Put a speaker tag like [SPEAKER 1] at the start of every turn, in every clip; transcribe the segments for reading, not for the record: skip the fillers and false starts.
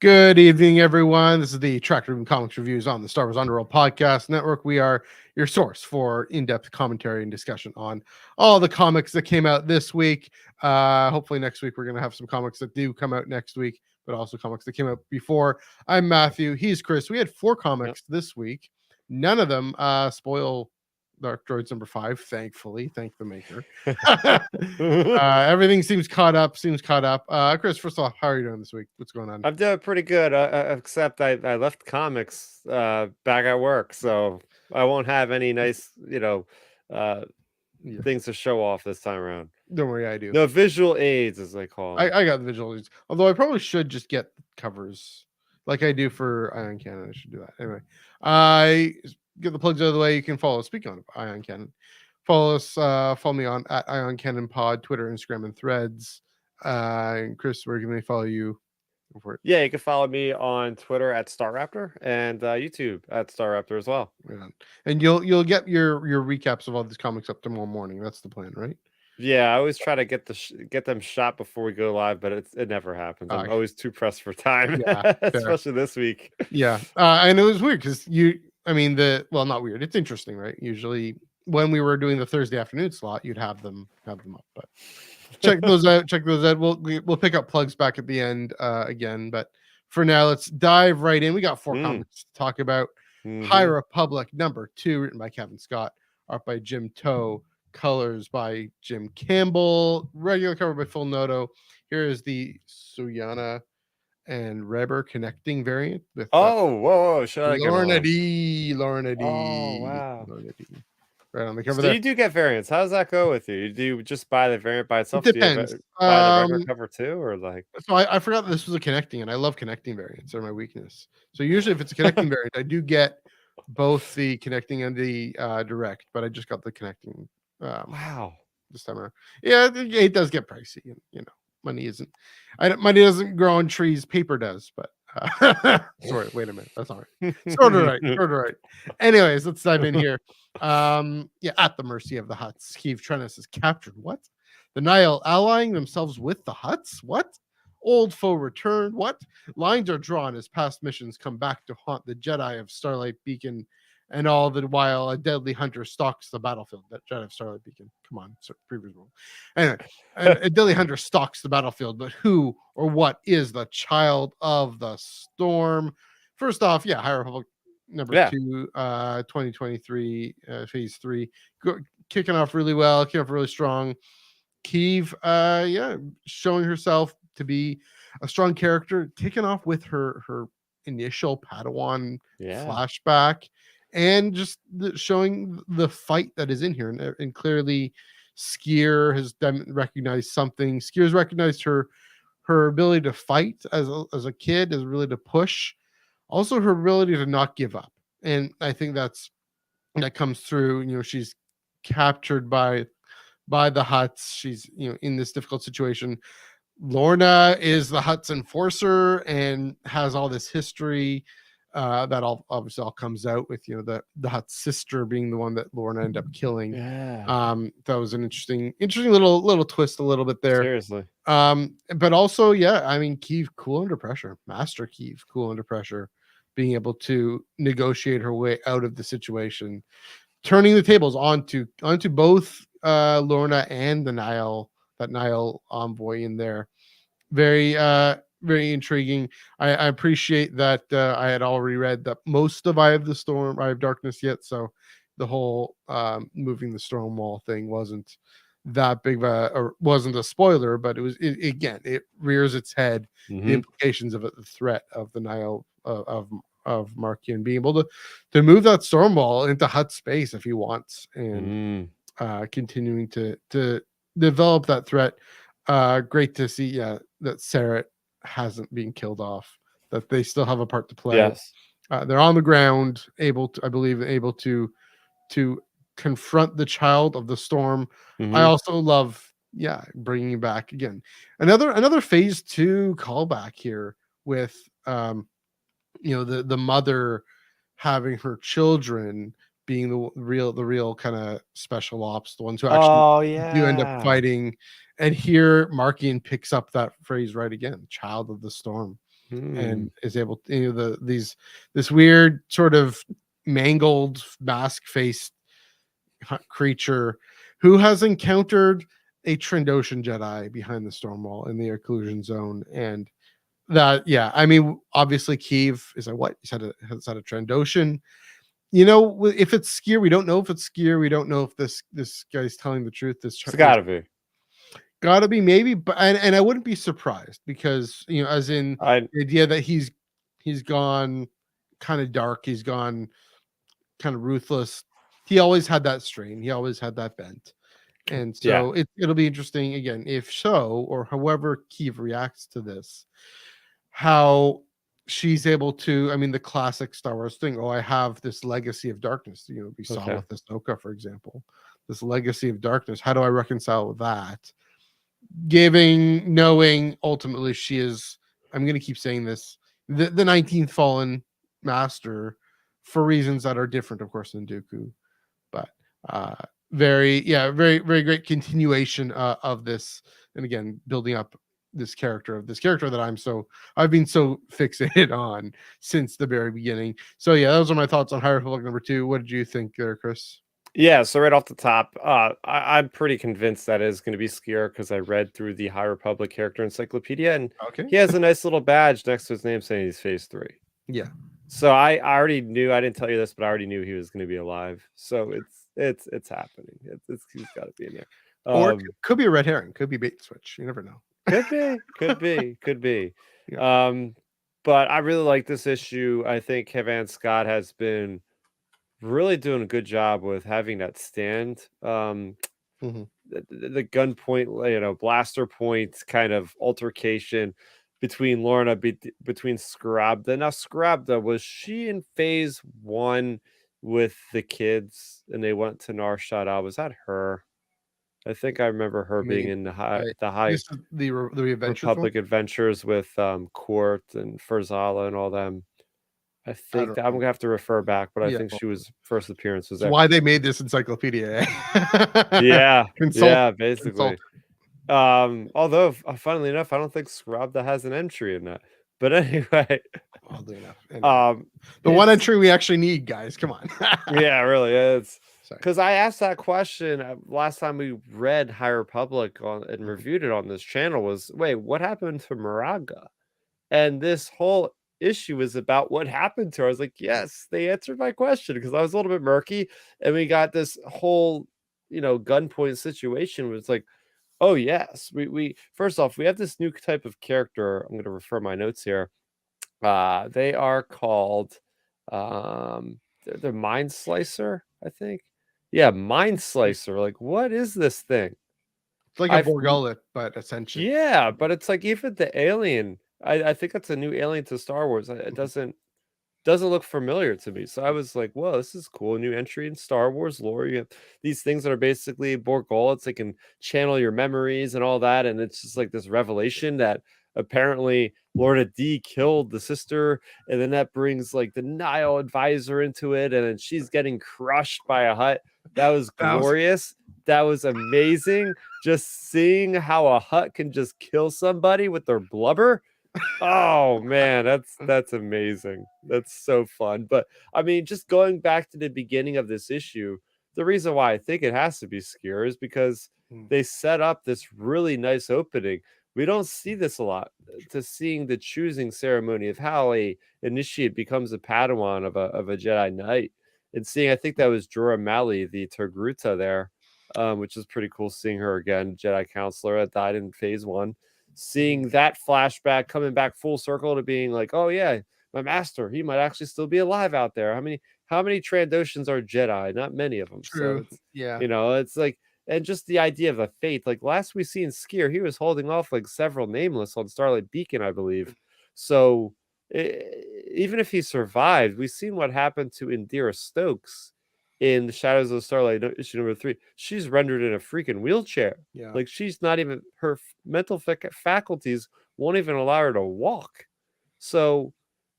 [SPEAKER 1] Good evening, everyone. This is the Tractor Room Comics Reviews on the Star Wars Underworld Podcast Network. We are your source for in-depth commentary and discussion on all the comics that came out this week. Hopefully next week we're going to have some comics that do come out next week, but also comics that came out before. I'm Matthew. He's Chris. We had 4
[SPEAKER 2] Yep.
[SPEAKER 1] comics this week. None of them spoil Dark Droids number 5, thankfully. Thank the maker. Everything seems caught up. Chris, first off, how are you doing this week? What's going on?
[SPEAKER 2] I'm doing pretty good, except I left comics back at work, so I won't have any nice, uh,
[SPEAKER 1] Yeah,
[SPEAKER 2] things to show off this time around.
[SPEAKER 1] don't worry, I do.
[SPEAKER 2] No visual aids, as they call them.
[SPEAKER 1] I got the visuals. Although I probably should just get covers like I do for Ion Cannon. I should do that. Anyway, I get the plugs out of the way. You can follow us. Speaking of Ion Cannon, follow us, follow me on at Ion Cannon Pod, Twitter, Instagram, and Threads. And Chris, where can they follow you? Go for it.
[SPEAKER 2] Yeah, you can follow me on Twitter at StarRaptor and YouTube at StarRaptor as well.
[SPEAKER 1] Yeah. And you'll get your recaps of all these comics up tomorrow morning. That's the plan, right?
[SPEAKER 2] Yeah, I always try to get get them shot before we go live, but it never happens. I'm always too pressed for time,
[SPEAKER 1] Yeah,
[SPEAKER 2] especially this week.
[SPEAKER 1] Yeah, and it was weird because not weird. It's interesting, right? Usually, when we were doing the Thursday afternoon slot, you'd have them up. But check those out. Check those out. We'll pick up plugs back at the end again. But for now, let's dive right in. We got 4 comics to talk about. High Republic #2, written by Kevin Scott, art by Jim Toe, colors by Jim Campbell, regular cover by Phil Noto. Here is the Suyana and Reber connecting variant with
[SPEAKER 2] Whoa! Should I get
[SPEAKER 1] Lorna
[SPEAKER 2] on?
[SPEAKER 1] D.
[SPEAKER 2] Oh, wow.
[SPEAKER 1] Lorna D. Right on the cover
[SPEAKER 2] So
[SPEAKER 1] there.
[SPEAKER 2] you do get variants. How does that go with you? Do you just buy the variant by
[SPEAKER 1] It
[SPEAKER 2] itself? Do you
[SPEAKER 1] depends.
[SPEAKER 2] buy the regular cover too, or like?
[SPEAKER 1] So I forgot that this was a connecting, and I love connecting variants. They're my weakness. So usually, if it's a connecting variant, I do get both the connecting and the direct, but I just got the connecting.
[SPEAKER 2] Wow.
[SPEAKER 1] This time around. Yeah, it does get pricey. Money money doesn't grow on trees. Paper does, but sorry, wait a minute. That's all right. Sort of right. Anyways, let's dive in here. At the mercy of the Hutts, Keeve Trennis is captured. What? The Nihil allying themselves with the Hutts? What? Old foe returned? What? Lines are drawn as past missions come back to haunt the Jedi of Starlight Beacon, and all the while a deadly hunter stalks the battlefield. That Jedi of Starlight Beacon. Come on, previous rule. Anyway, a deadly hunter stalks the battlefield, but who or what is the child of the storm? First off, High Republic #2, 2023, phase 3, kicking off really well, kicking off really strong. Keeve, showing herself to be a strong character, kicking off with her initial Padawan flashback, and just showing the fight that is in here, and clearly Skier has recognized something. Skier's recognized her ability to fight as a kid, as really to push, also her ability to not give up, and I think that comes through. She's captured by the Hutts. She's in this difficult situation. Lorna is the Hutts enforcer and has all this history that obviously all comes out with the Hutt's sister being the one that Lorna ended up killing. That was an interesting little twist a little bit there.
[SPEAKER 2] Seriously.
[SPEAKER 1] But also, Keeve, cool under pressure. Master Keeve, cool under pressure, being able to negotiate her way out of the situation, turning the tables onto both Lorna and the Nihil envoy in there. Very very intriguing. I appreciate that. I had already read that most of Eye of Darkness yet, so the whole moving the storm wall thing wasn't that big or wasn't a spoiler, but it rears its head. The implications of it, the threat of the Nihil of Markian being able to move that storm wall into Hutt space if he wants, and continuing to develop that threat. Great to see that Sarah hasn't been killed off, that they still have a part to play.
[SPEAKER 2] Yes.
[SPEAKER 1] They're on the ground, able to confront the child of the storm. I also love bringing back again another phase 2 callback here with the mother having her children being the real kind of special ops, the ones who actually do end up fighting. And here Markian picks up that phrase right again, child of the storm.
[SPEAKER 2] Hmm.
[SPEAKER 1] and is able to, this weird sort of mangled mask faced creature who has encountered a Trandoshan Jedi behind the storm wall in the occlusion zone. And that, yeah, I mean, obviously Kiev is a what? Has had a Trandoshan. If it's Skier, we don't know if it's Skier. We don't know if this guy's telling the truth.
[SPEAKER 2] It's gotta be.
[SPEAKER 1] Gotta be maybe, but and I wouldn't be surprised because as in
[SPEAKER 2] I
[SPEAKER 1] the idea that he's gone kind of dark, he's gone kind of ruthless. He always had that strain. He always had that bent. And
[SPEAKER 2] yeah.
[SPEAKER 1] so it'll be interesting again, if so, or however Kiev reacts to this, how she's able to, I mean, the classic Star Wars thing. Oh, I have this legacy of darkness. We saw
[SPEAKER 2] Okay.
[SPEAKER 1] with Ahsoka, for example, this legacy of darkness. How do I reconcile with that? Knowing ultimately she is, I'm going to keep saying this, the 19th fallen master for reasons that are different, of course, than Dooku. But uh very, very great continuation of this. And again, building up this character that I've been so fixated on since the very beginning. So yeah, those are my thoughts on High Republic number 2. What did you think there, Chris?
[SPEAKER 2] Yeah, so right off the top, I'm pretty convinced that is going to be Skier because I read through the High Republic character encyclopedia, and
[SPEAKER 1] Okay.
[SPEAKER 2] he has a nice little badge next to his name saying he's Phase 3.
[SPEAKER 1] Yeah.
[SPEAKER 2] So I already knew. I didn't tell you this, but I already knew he was going to be alive. So it's happening. He's got to be in there.
[SPEAKER 1] Or it could be a red herring, could be bait and switch. You never know.
[SPEAKER 2] Could be.
[SPEAKER 1] Yeah.
[SPEAKER 2] Um, but I really like this issue. I think Kevin Scott has been really doing a good job with having that stand.
[SPEAKER 1] Mhm.
[SPEAKER 2] The gunpoint, blaster point kind of altercation between Lorna between Scarabda. Now, Scarabda, was she in phase 1 with the kids and they went to Nar Shaddaa? Was that her? I think I remember her being
[SPEAKER 1] Maybe.
[SPEAKER 2] in
[SPEAKER 1] I,
[SPEAKER 2] the High
[SPEAKER 1] this is the Adventures one.
[SPEAKER 2] Republic adventures with Court and Ferzala and all them. I
[SPEAKER 1] I
[SPEAKER 2] think
[SPEAKER 1] don't
[SPEAKER 2] that I'm
[SPEAKER 1] know.
[SPEAKER 2] gonna have to refer back, but I
[SPEAKER 1] Yeah.
[SPEAKER 2] think she was first appearance was
[SPEAKER 1] It's
[SPEAKER 2] there.
[SPEAKER 1] why they made this encyclopedia.
[SPEAKER 2] Yeah,
[SPEAKER 1] Consult,
[SPEAKER 2] yeah, basically.
[SPEAKER 1] consult.
[SPEAKER 2] Although funnily enough, I don't think Scarabda has an entry in that. But anyway,
[SPEAKER 1] Oddly enough. Anyway,
[SPEAKER 2] um,
[SPEAKER 1] the one
[SPEAKER 2] it's
[SPEAKER 1] entry we actually need, guys. Come on.
[SPEAKER 2] yeah, really, it's
[SPEAKER 1] Sorry.
[SPEAKER 2] because I asked that question last time we read High Republic on and
[SPEAKER 1] Mhm.
[SPEAKER 2] reviewed it on this channel was, wait, what happened to Moraga? And this whole issue is about what happened to her. I was like, yes, they answered my question because I was a little bit murky, and we got this whole, gunpoint situation. Was like, oh yes, we first off we have this new type of character. I'm going to refer my notes here. They are called, they're Mind Slicer, I think. Yeah, Mind Slicer. Like, what is this thing?
[SPEAKER 1] It's like a
[SPEAKER 2] I've
[SPEAKER 1] Borgullet, but ascension.
[SPEAKER 2] Yeah, but it's like even the alien. I think that's a new alien to Star Wars. It
[SPEAKER 1] Mhm.
[SPEAKER 2] doesn't look familiar to me. So I was like, "Whoa, this is cool! A new entry in Star Wars lore. You have these things that are basically Borgulets. They can channel your memories and all that, and it's just like this revelation that apparently Lorna D killed the sister, and then that brings like the Nile advisor into it, and then she's getting crushed by a hut. That was
[SPEAKER 1] That was
[SPEAKER 2] glorious. That was amazing. Just seeing how a hut can just kill somebody with their blubber. Oh man, that's amazing. That's so fun. But I mean, just going back to the beginning of this issue, the reason why I think it has to be Skier is because
[SPEAKER 1] mm,
[SPEAKER 2] they set up this really nice opening. We don't see this a lot. To seeing the choosing ceremony of how a initiate becomes a Padawan of a Jedi Knight, and seeing I think that was Jorah Malley, the Togruta there, which is pretty cool. Seeing her again, Jedi counselor that died in Phase 1,
[SPEAKER 1] mhm.
[SPEAKER 2] seeing that flashback coming back full circle to being like, oh yeah, my master, he might actually still be alive out there. How many Trandoshans are Jedi? Not many of them. So
[SPEAKER 1] True. Yeah.
[SPEAKER 2] it's like, and just the idea of the faith. Like last we seen Skier, he was holding off like several nameless on Starlight Beacon, I believe. So even if he survived, we've seen what happened to Indira Stokes in the Shadows of Starlight issue number 3. She's rendered in a freaking wheelchair.
[SPEAKER 1] Yeah.
[SPEAKER 2] Like she's not even her mental faculties won't even allow her to walk. So,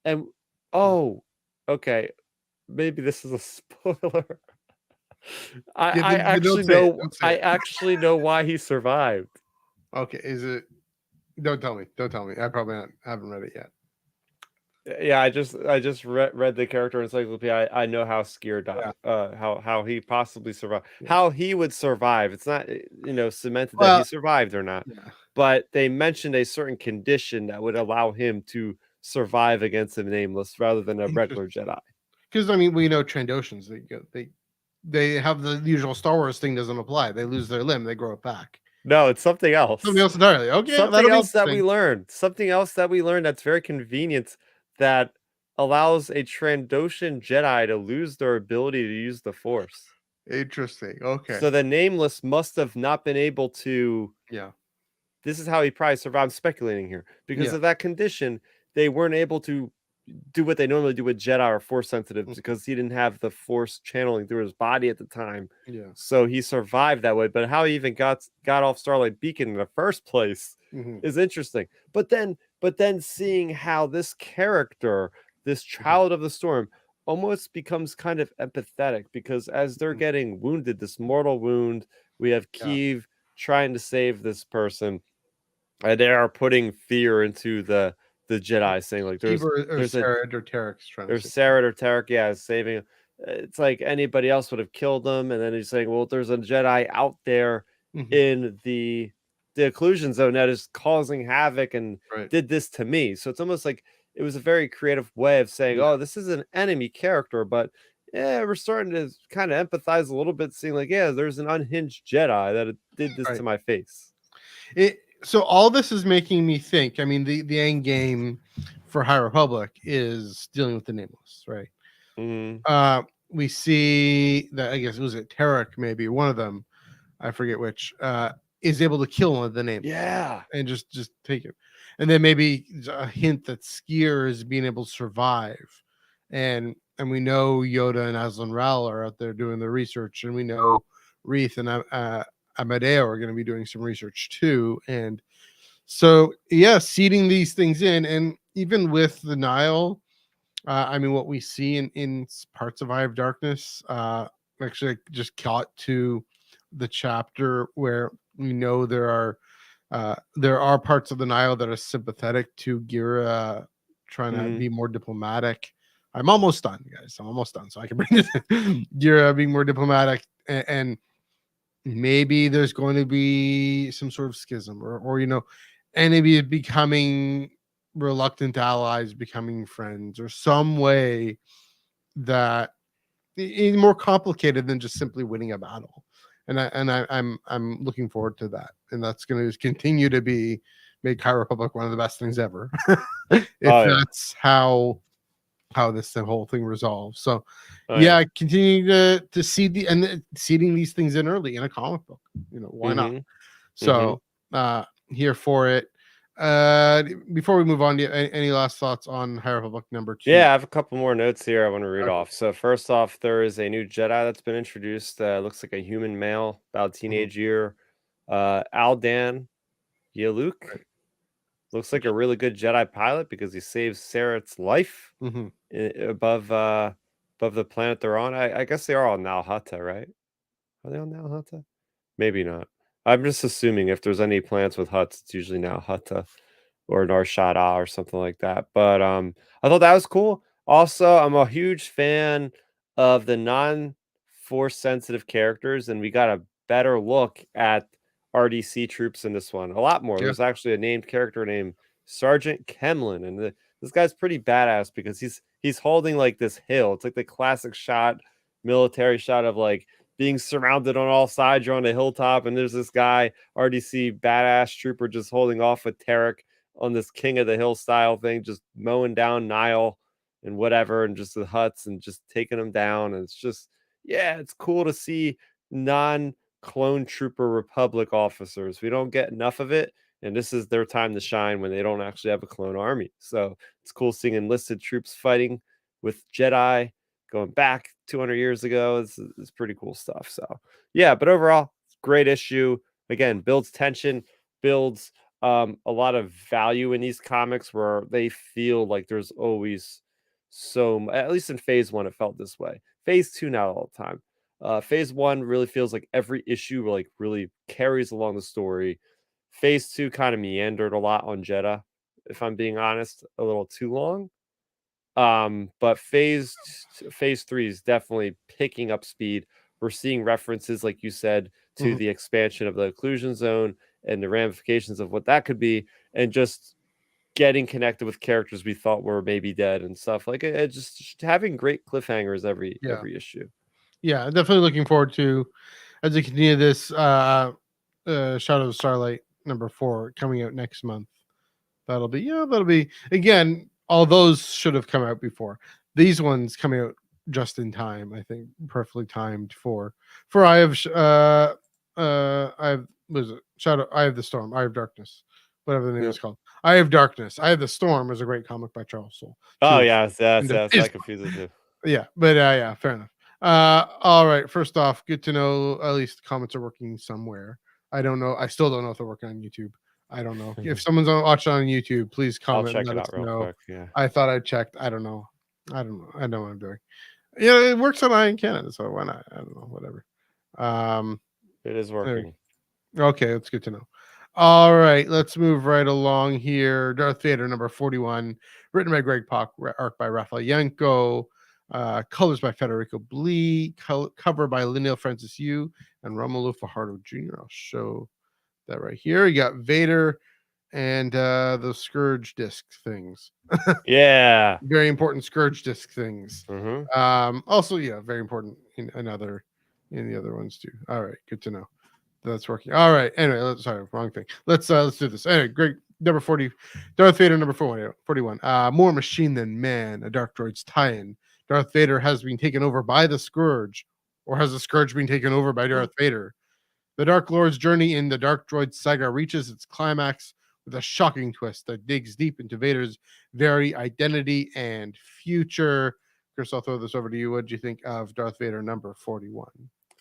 [SPEAKER 2] and
[SPEAKER 1] Mm.
[SPEAKER 2] oh, okay, maybe this is a spoiler. I
[SPEAKER 1] Yeah,
[SPEAKER 2] I
[SPEAKER 1] then
[SPEAKER 2] actually
[SPEAKER 1] don't say it.
[SPEAKER 2] know
[SPEAKER 1] Don't say
[SPEAKER 2] I
[SPEAKER 1] it.
[SPEAKER 2] actually know why he survived.
[SPEAKER 1] Okay. Is it? Don't tell me. Don't tell me. I probably haven't read it yet.
[SPEAKER 2] Yeah, I just read the character encyclopedia. I know how Skier
[SPEAKER 1] Yeah.
[SPEAKER 2] died. How he possibly survived.
[SPEAKER 1] Yeah.
[SPEAKER 2] How he would survive. It's not cemented that he
[SPEAKER 1] Well,
[SPEAKER 2] survived or not.
[SPEAKER 1] yeah.
[SPEAKER 2] But they mentioned a certain condition that would allow him to survive against the Nameless rather than a regular
[SPEAKER 1] Interesting.
[SPEAKER 2] Jedi.
[SPEAKER 1] Because I mean, we know Trandoshans. They have the usual Star Wars thing doesn't apply. They lose their limb, they grow it back.
[SPEAKER 2] No, it's something
[SPEAKER 1] Something
[SPEAKER 2] else.
[SPEAKER 1] else entirely. Okay,
[SPEAKER 2] Something
[SPEAKER 1] that'll be
[SPEAKER 2] else that we
[SPEAKER 1] interesting.
[SPEAKER 2] learned. Something else that we learned that's very convenient that allows a Trandoshan Jedi to lose their ability to use the Force.
[SPEAKER 1] Interesting. Okay.
[SPEAKER 2] So the Nameless must have not been able to.
[SPEAKER 1] Yeah.
[SPEAKER 2] This is how he probably survived. I'm speculating here because
[SPEAKER 1] Yeah.
[SPEAKER 2] of that condition. They weren't able to do what they normally do with Jedi or Force sensitives
[SPEAKER 1] Mm,
[SPEAKER 2] because he didn't have the Force channeling through his body at the time.
[SPEAKER 1] yeah.
[SPEAKER 2] So he survived that way. But how he even got off Starlight Beacon in the first place
[SPEAKER 1] Hmm.
[SPEAKER 2] is interesting. But then seeing how this character, this
[SPEAKER 1] Hmm.
[SPEAKER 2] child of the storm, almost becomes kind of empathetic because as they're
[SPEAKER 1] Hmm.
[SPEAKER 2] getting wounded, this mortal wound, we have
[SPEAKER 1] Yeah.
[SPEAKER 2] Kiev trying to save this person, and they are putting fear into the Jedi, saying like
[SPEAKER 1] Keeper or
[SPEAKER 2] there's a
[SPEAKER 1] Sarah or Tarek's trying to
[SPEAKER 2] there's
[SPEAKER 1] say.
[SPEAKER 2] Sarah or Tarek, yeah, is saving him. It's like anybody else would have killed him, and then he's saying, "Well, there's a Jedi out there
[SPEAKER 1] Hmm.
[SPEAKER 2] in the occlusion zone that is causing havoc and
[SPEAKER 1] Right.
[SPEAKER 2] did this to me." So it's almost like it was a very creative way of saying,
[SPEAKER 1] Yeah.
[SPEAKER 2] "Oh, this is an enemy character," but yeah, we're starting to kind of empathize a little bit, seeing like, yeah, there's an unhinged Jedi that did this to
[SPEAKER 1] Right.
[SPEAKER 2] my face.
[SPEAKER 1] So all this is making me think. I mean, the end game for High Republic is dealing with the Nameless, right?
[SPEAKER 2] Mhm.
[SPEAKER 1] We see that, I guess it was it Tarek, maybe one of them, I forget which, is able to kill one of the Nameless
[SPEAKER 2] Yeah.
[SPEAKER 1] and just take it, and then maybe a hint that Skier is being able to survive, and we know Yoda and Aslan Ral are out there doing the research, and we know Reith and Amadeo are going to be doing some research too, and so yeah, seeding these things in, and even with the Nile, I mean, what we see in parts of Eye of Darkness, actually, I just caught to the chapter where we know there are parts of the Nile that are sympathetic to Gira trying to
[SPEAKER 2] Mhm.
[SPEAKER 1] be more diplomatic. I'm almost done, guys. I'm almost done, so I can bring this. Gira being more diplomatic, and maybe there's going to be some sort of schism, or enemy becoming reluctant allies, becoming friends, or some way that is more complicated than just simply winning a battle. I'm looking forward to that, and that's going to continue to be make High Republic one of the best things ever, if
[SPEAKER 2] Oh yeah.
[SPEAKER 1] that's how this the whole thing resolves. So,
[SPEAKER 2] Oh yeah.
[SPEAKER 1] yeah, continue to see seeding these things in early in a comic book. Why not?
[SPEAKER 2] Mhm.
[SPEAKER 1] So,
[SPEAKER 2] Mhm.
[SPEAKER 1] here for it. Before we move on, do you, any last thoughts on High Republic number 2?
[SPEAKER 2] Yeah, I have a couple more notes here I want to read
[SPEAKER 1] Okay.
[SPEAKER 2] off. So first off, there is a new Jedi that's been introduced. Looks like a human male, about
[SPEAKER 1] Mhm.
[SPEAKER 2] teenage year. Aldan Yaluk
[SPEAKER 1] Right.
[SPEAKER 2] looks like a
[SPEAKER 1] Okay.
[SPEAKER 2] really good Jedi pilot because he saves Sarah's life
[SPEAKER 1] Mhm.
[SPEAKER 2] above the planet they're on. I guess they are on Nalhutta, right? Are they on Nalhutta? Maybe not. I'm just assuming if there's any planets with huts, it's usually Nalhutta or Nar Shaddaa or something like that. But I thought that was cool. Also, I'm a huge fan of the non-force sensitive characters, and we got a better look at RDC troops in this one. A lot more.
[SPEAKER 1] Yeah.
[SPEAKER 2] There's actually a named character named Sergeant Kemlin, and this guy's pretty badass because he's holding like this hill. It's like the classic military shot of like being surrounded on all sides. You're on a hilltop, and there's this guy, RDC badass trooper, just holding off with Tarek on this King of the Hill style thing, just mowing down Nile and whatever, and just the huts and just taking them down. And it's just, yeah, it's cool to see non clone trooper Republic officers. We don't get enough of it. And this is their time to shine when they don't actually have a clone army. So it's cool seeing enlisted troops fighting with Jedi going back 200 years ago. It's pretty cool stuff. So, yeah, but overall, great issue. Again, builds tension, builds a lot of value in these comics where they feel like there's always at least in phase one, it felt this way. Phase two, not all the time. Phase one really feels like every issue like really carries along the story. Phase two kind of meandered a lot on Jeddah, if I'm being honest, a little too long. But phase 3 is definitely picking up speed. We're seeing references, like you said, to
[SPEAKER 1] Mhm.
[SPEAKER 2] the expansion of the occlusion zone and the ramifications of what that could be, and just getting connected with characters we thought were maybe dead and stuff. Like just having great cliffhangers
[SPEAKER 1] Yeah.
[SPEAKER 2] every issue.
[SPEAKER 1] Yeah, definitely looking forward to as we continue this Shadow of Starlight #4 coming out next month. That'll be again, all those should have come out before. These ones coming out just in time, I think perfectly timed for I have what is it? Shadow I have the Storm, I have Darkness, whatever the name
[SPEAKER 2] Yeah.
[SPEAKER 1] is called. I have Darkness. I have the Storm is a great comic by Charles Soule.
[SPEAKER 2] Oh
[SPEAKER 1] Too.
[SPEAKER 2] yes, yes, yes. That confuses you.
[SPEAKER 1] Yeah, but yeah, fair enough. All right. First off, good to know at least the comments are working somewhere. I don't know. I still don't know if they're working on YouTube. I don't know. If someone's watching on YouTube, please
[SPEAKER 2] I'll
[SPEAKER 1] comment and
[SPEAKER 2] check
[SPEAKER 1] let
[SPEAKER 2] it
[SPEAKER 1] us
[SPEAKER 2] out real
[SPEAKER 1] know.
[SPEAKER 2] quick. Yeah,
[SPEAKER 1] I thought I checked. I don't know. I don't know. I know what I'm doing. Yeah, it works on I in Canada, so why not? I don't know. Whatever. Um,
[SPEAKER 2] it is
[SPEAKER 1] there
[SPEAKER 2] working.
[SPEAKER 1] Okay, that's good to know. All right, let's move right along here. Darth Vader #41, written by Greg Pak, art by Raphael Yanko, colors by Federico Blee, cover by Linnell Francis Yu and Romulo Fajardo Jr. I'll show that right here. You got Vader and the Scourge disc things.
[SPEAKER 2] Yeah.
[SPEAKER 1] Very important Scourge disc things.
[SPEAKER 2] Mm-hmm.
[SPEAKER 1] Also, yeah, very important in the other ones too. All right, good to know. That's working. All right. Anyway, sorry, wrong thing. Let's do this. Anyway, great. #40, Darth Vader #41. More machine than man, a Dark Droids tie-in. Darth Vader has been taken over by the Scourge, or has the Scourge been taken over by Darth Vader? The Dark Lord's journey in the Dark Droids saga reaches its climax with a shocking twist that digs deep into Vader's very identity and future. Chris, I'll throw this over to you. What do you think of Darth Vader #41?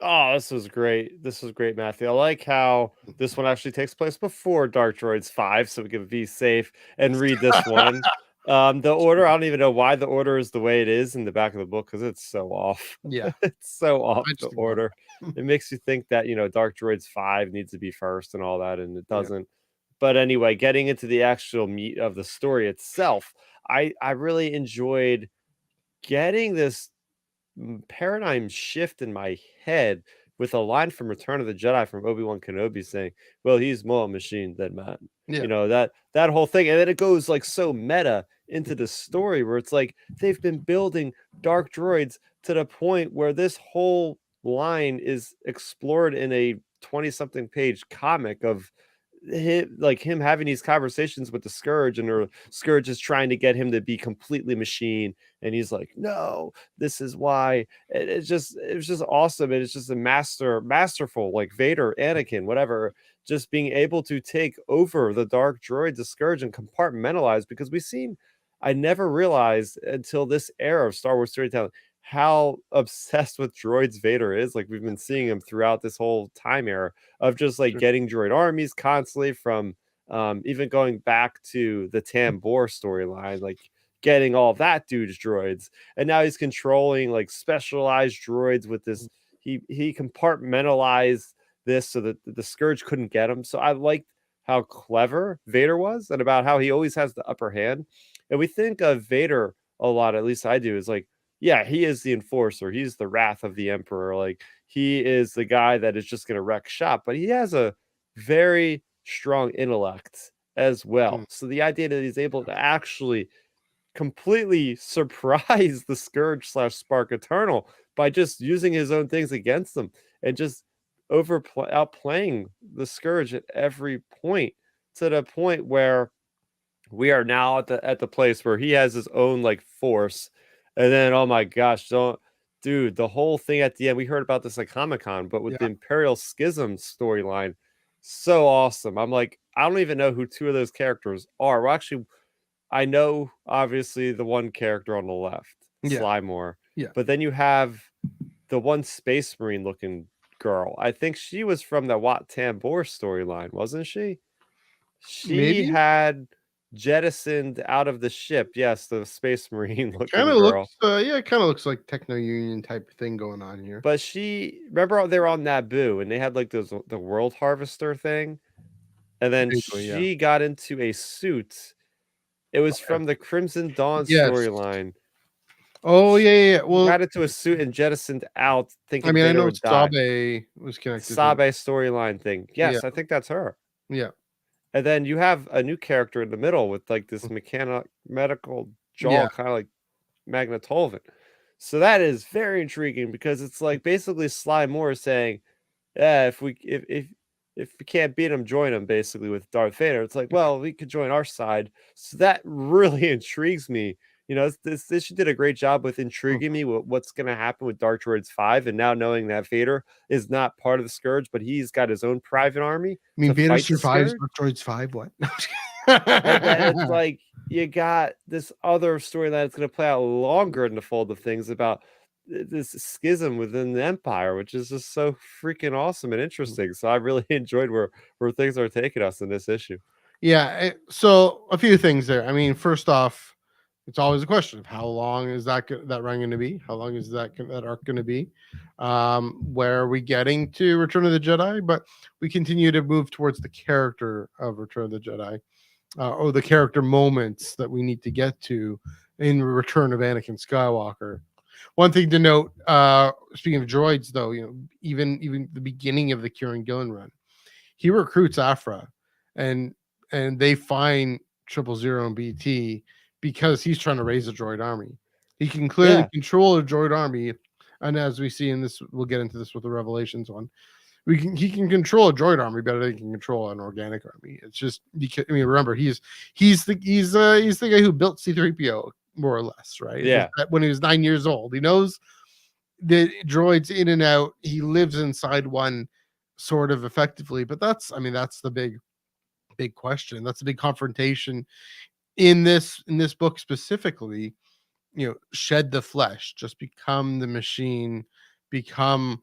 [SPEAKER 2] Oh, this was great. This was great, Matthew. I like how this one actually takes place before Dark Droids 5, so we can be safe and read this one. The order, I don't even know why the order is the way it is in the back of the book because it's so off.
[SPEAKER 1] Yeah,
[SPEAKER 2] It's so off
[SPEAKER 1] I
[SPEAKER 2] the
[SPEAKER 1] just ignore
[SPEAKER 2] order.
[SPEAKER 1] that.
[SPEAKER 2] It makes you think that, Dark Droids 5 needs to be first and all that, and it
[SPEAKER 1] Yeah,
[SPEAKER 2] doesn't. But anyway, getting into the actual meat of the story itself, I really enjoyed getting this paradigm shift in my head with a line from Return of the Jedi from Obi-Wan Kenobi saying, "Well, he's more machine than man."
[SPEAKER 1] yeah,
[SPEAKER 2] That whole thing, and then it goes like so meta into the story where it's like they've been building dark droids to the point where this whole line is explored in a 20 something page comic of him having these conversations with the Scourge, and the Scourge is trying to get him to be completely machine, and he's like, "No, this is why." It was just awesome, and it's just a masterful, like Vader, Anakin, whatever, just being able to take over the dark droid, the Scourge, and compartmentalize, because I never realized until this era of Star Wars storytelling how obsessed with droids Vader is. Like, we've been seeing him throughout this whole time era of just like
[SPEAKER 1] sure.
[SPEAKER 2] getting droid armies constantly from even going back to the Tambor storyline, like getting all that dude's droids. And now he's controlling like specialized droids with this. He compartmentalized this so that the Scourge couldn't get him. So I liked how clever Vader was and about how he always has the upper hand. And we think of Vader a lot, at least I do, is like, yeah, he is the enforcer. He's the wrath of the Emperor. Like, he is the guy that is just going to wreck shop, but he has a very strong intellect as
[SPEAKER 1] Mm,
[SPEAKER 2] well. So the idea that he's able to actually completely surprise the Scourge slash Spark Eternal by just using his own things against them and just outplaying the Scourge at every point, to the point where we are now at the place where he has his own like force. And then, oh my gosh, don't dude, the whole thing at the end, we heard about this at Comic-Con, but with the
[SPEAKER 1] yeah,
[SPEAKER 2] Imperial Schism storyline, so awesome. I'm like, I don't even know who two of those characters are. Well, actually, I know obviously the one character on the left,
[SPEAKER 1] yeah,
[SPEAKER 2] Slymore,
[SPEAKER 1] yeah.
[SPEAKER 2] but then you have the one Space Marine looking girl. I think she was from the Wat Tambor storyline, wasn't she? She
[SPEAKER 1] Maybe
[SPEAKER 2] had jettisoned out of the ship. Yes, the Space Marine
[SPEAKER 1] kind
[SPEAKER 2] looking
[SPEAKER 1] of
[SPEAKER 2] girl.
[SPEAKER 1] looks. Yeah, it kind of looks like Techno Union type thing going on here.
[SPEAKER 2] But she, remember they were on Naboo and they had like the World Harvester thing, and then
[SPEAKER 1] Vaguely, yeah.
[SPEAKER 2] she got into a suit. It was
[SPEAKER 1] Okay.
[SPEAKER 2] from the Crimson Dawn
[SPEAKER 1] Yes,
[SPEAKER 2] storyline
[SPEAKER 1] Oh yeah.
[SPEAKER 2] He
[SPEAKER 1] Well,
[SPEAKER 2] got into a suit and jettisoned out,
[SPEAKER 1] I
[SPEAKER 2] thinking
[SPEAKER 1] mean, I
[SPEAKER 2] Vader
[SPEAKER 1] know
[SPEAKER 2] would die.
[SPEAKER 1] Sabe was connected to it.
[SPEAKER 2] Sabe storyline thing.
[SPEAKER 1] Yeah,
[SPEAKER 2] Yes, I think that's her.
[SPEAKER 1] yeah,
[SPEAKER 2] And then you have a new character in the middle with like this mechanic medical
[SPEAKER 1] yeah.
[SPEAKER 2] jaw, kind of like Magnetovan. So that is very intriguing because it's like basically Sly Moore saying, "Yeah, if we can't beat him, join him." Basically, with Darth Vader, it's like, well, we could join our side. So that really intrigues me. You know, this did a great job with
[SPEAKER 1] Mm.
[SPEAKER 2] intriguing me with what's going to happen with Dark Droids 5, and now knowing that Vader is not part of the Scourge, but he's got his own private army
[SPEAKER 1] I mean,
[SPEAKER 2] to
[SPEAKER 1] Vader
[SPEAKER 2] fight the
[SPEAKER 1] survives
[SPEAKER 2] Scourge.
[SPEAKER 1] Dark Droids 5. What?
[SPEAKER 2] And then it's like you got this other story that's going to play out longer in the fold of things about this schism within the empire, which is just so freaking awesome and interesting. So I really enjoyed where things are taking us in this issue.
[SPEAKER 1] Yeah. So a few things there. I mean, first off, it's always a question of how long is that run going to be? How long is that arc going to be? Where are we getting to Return of the Jedi? But we continue to move towards the character of Return of the Jedi, or the character moments that we need to get to in Return of Anakin Skywalker. One thing to note, speaking of droids, though, even the beginning of the Kieran Gillen run, he recruits Aphra, and they find 000 and BT because he's trying to raise a droid army. He can clearly
[SPEAKER 2] Yeah.
[SPEAKER 1] control a droid army, and as we see in this, we'll get into this with the Revelations one. He can control a droid army better than he can control an organic army. It's just because, I mean, remember, he's the guy who built C-3PO, more or less, right?
[SPEAKER 2] Yeah.
[SPEAKER 1] When he was 9 years old, he knows the droids in and out. He lives inside one sort of effectively, but that's the big question. That's a big confrontation in this book specifically. Shed the flesh, just become the machine, become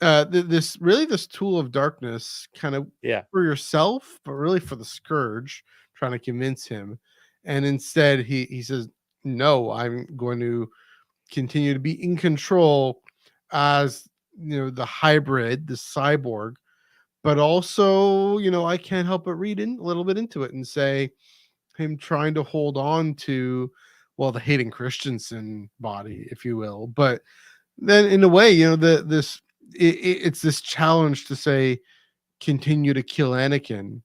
[SPEAKER 1] this tool of darkness, kind of
[SPEAKER 2] Yeah.
[SPEAKER 1] for yourself, but really for the scourge, trying to convince him. And instead he says, no, I'm going to continue to be in control as the hybrid, the cyborg. But also, I can't help but read in a little bit into it and say him trying to hold on to, well, the Hayden Christensen body, if you will. But then in a way, it's this challenge to say continue to kill Anakin,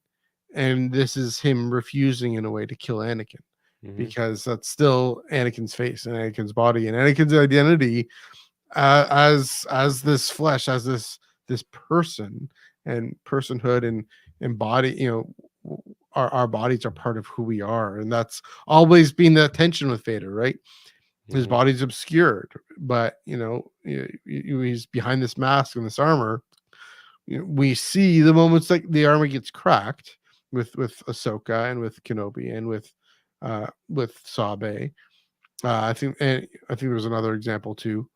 [SPEAKER 1] and this is him refusing in a way to kill Anakin,
[SPEAKER 2] Hmm.
[SPEAKER 1] because that's still Anakin's face and Anakin's body and Anakin's identity, as this flesh, as this person and personhood and body. Our bodies are part of who we are, and that's always been the tension with Vader, right? His
[SPEAKER 2] Hmm.
[SPEAKER 1] body's obscured, but he's behind this mask and this armor. We see the moments like the armor gets cracked with Ahsoka and with Kenobi and with Sabe. I think there was another example too.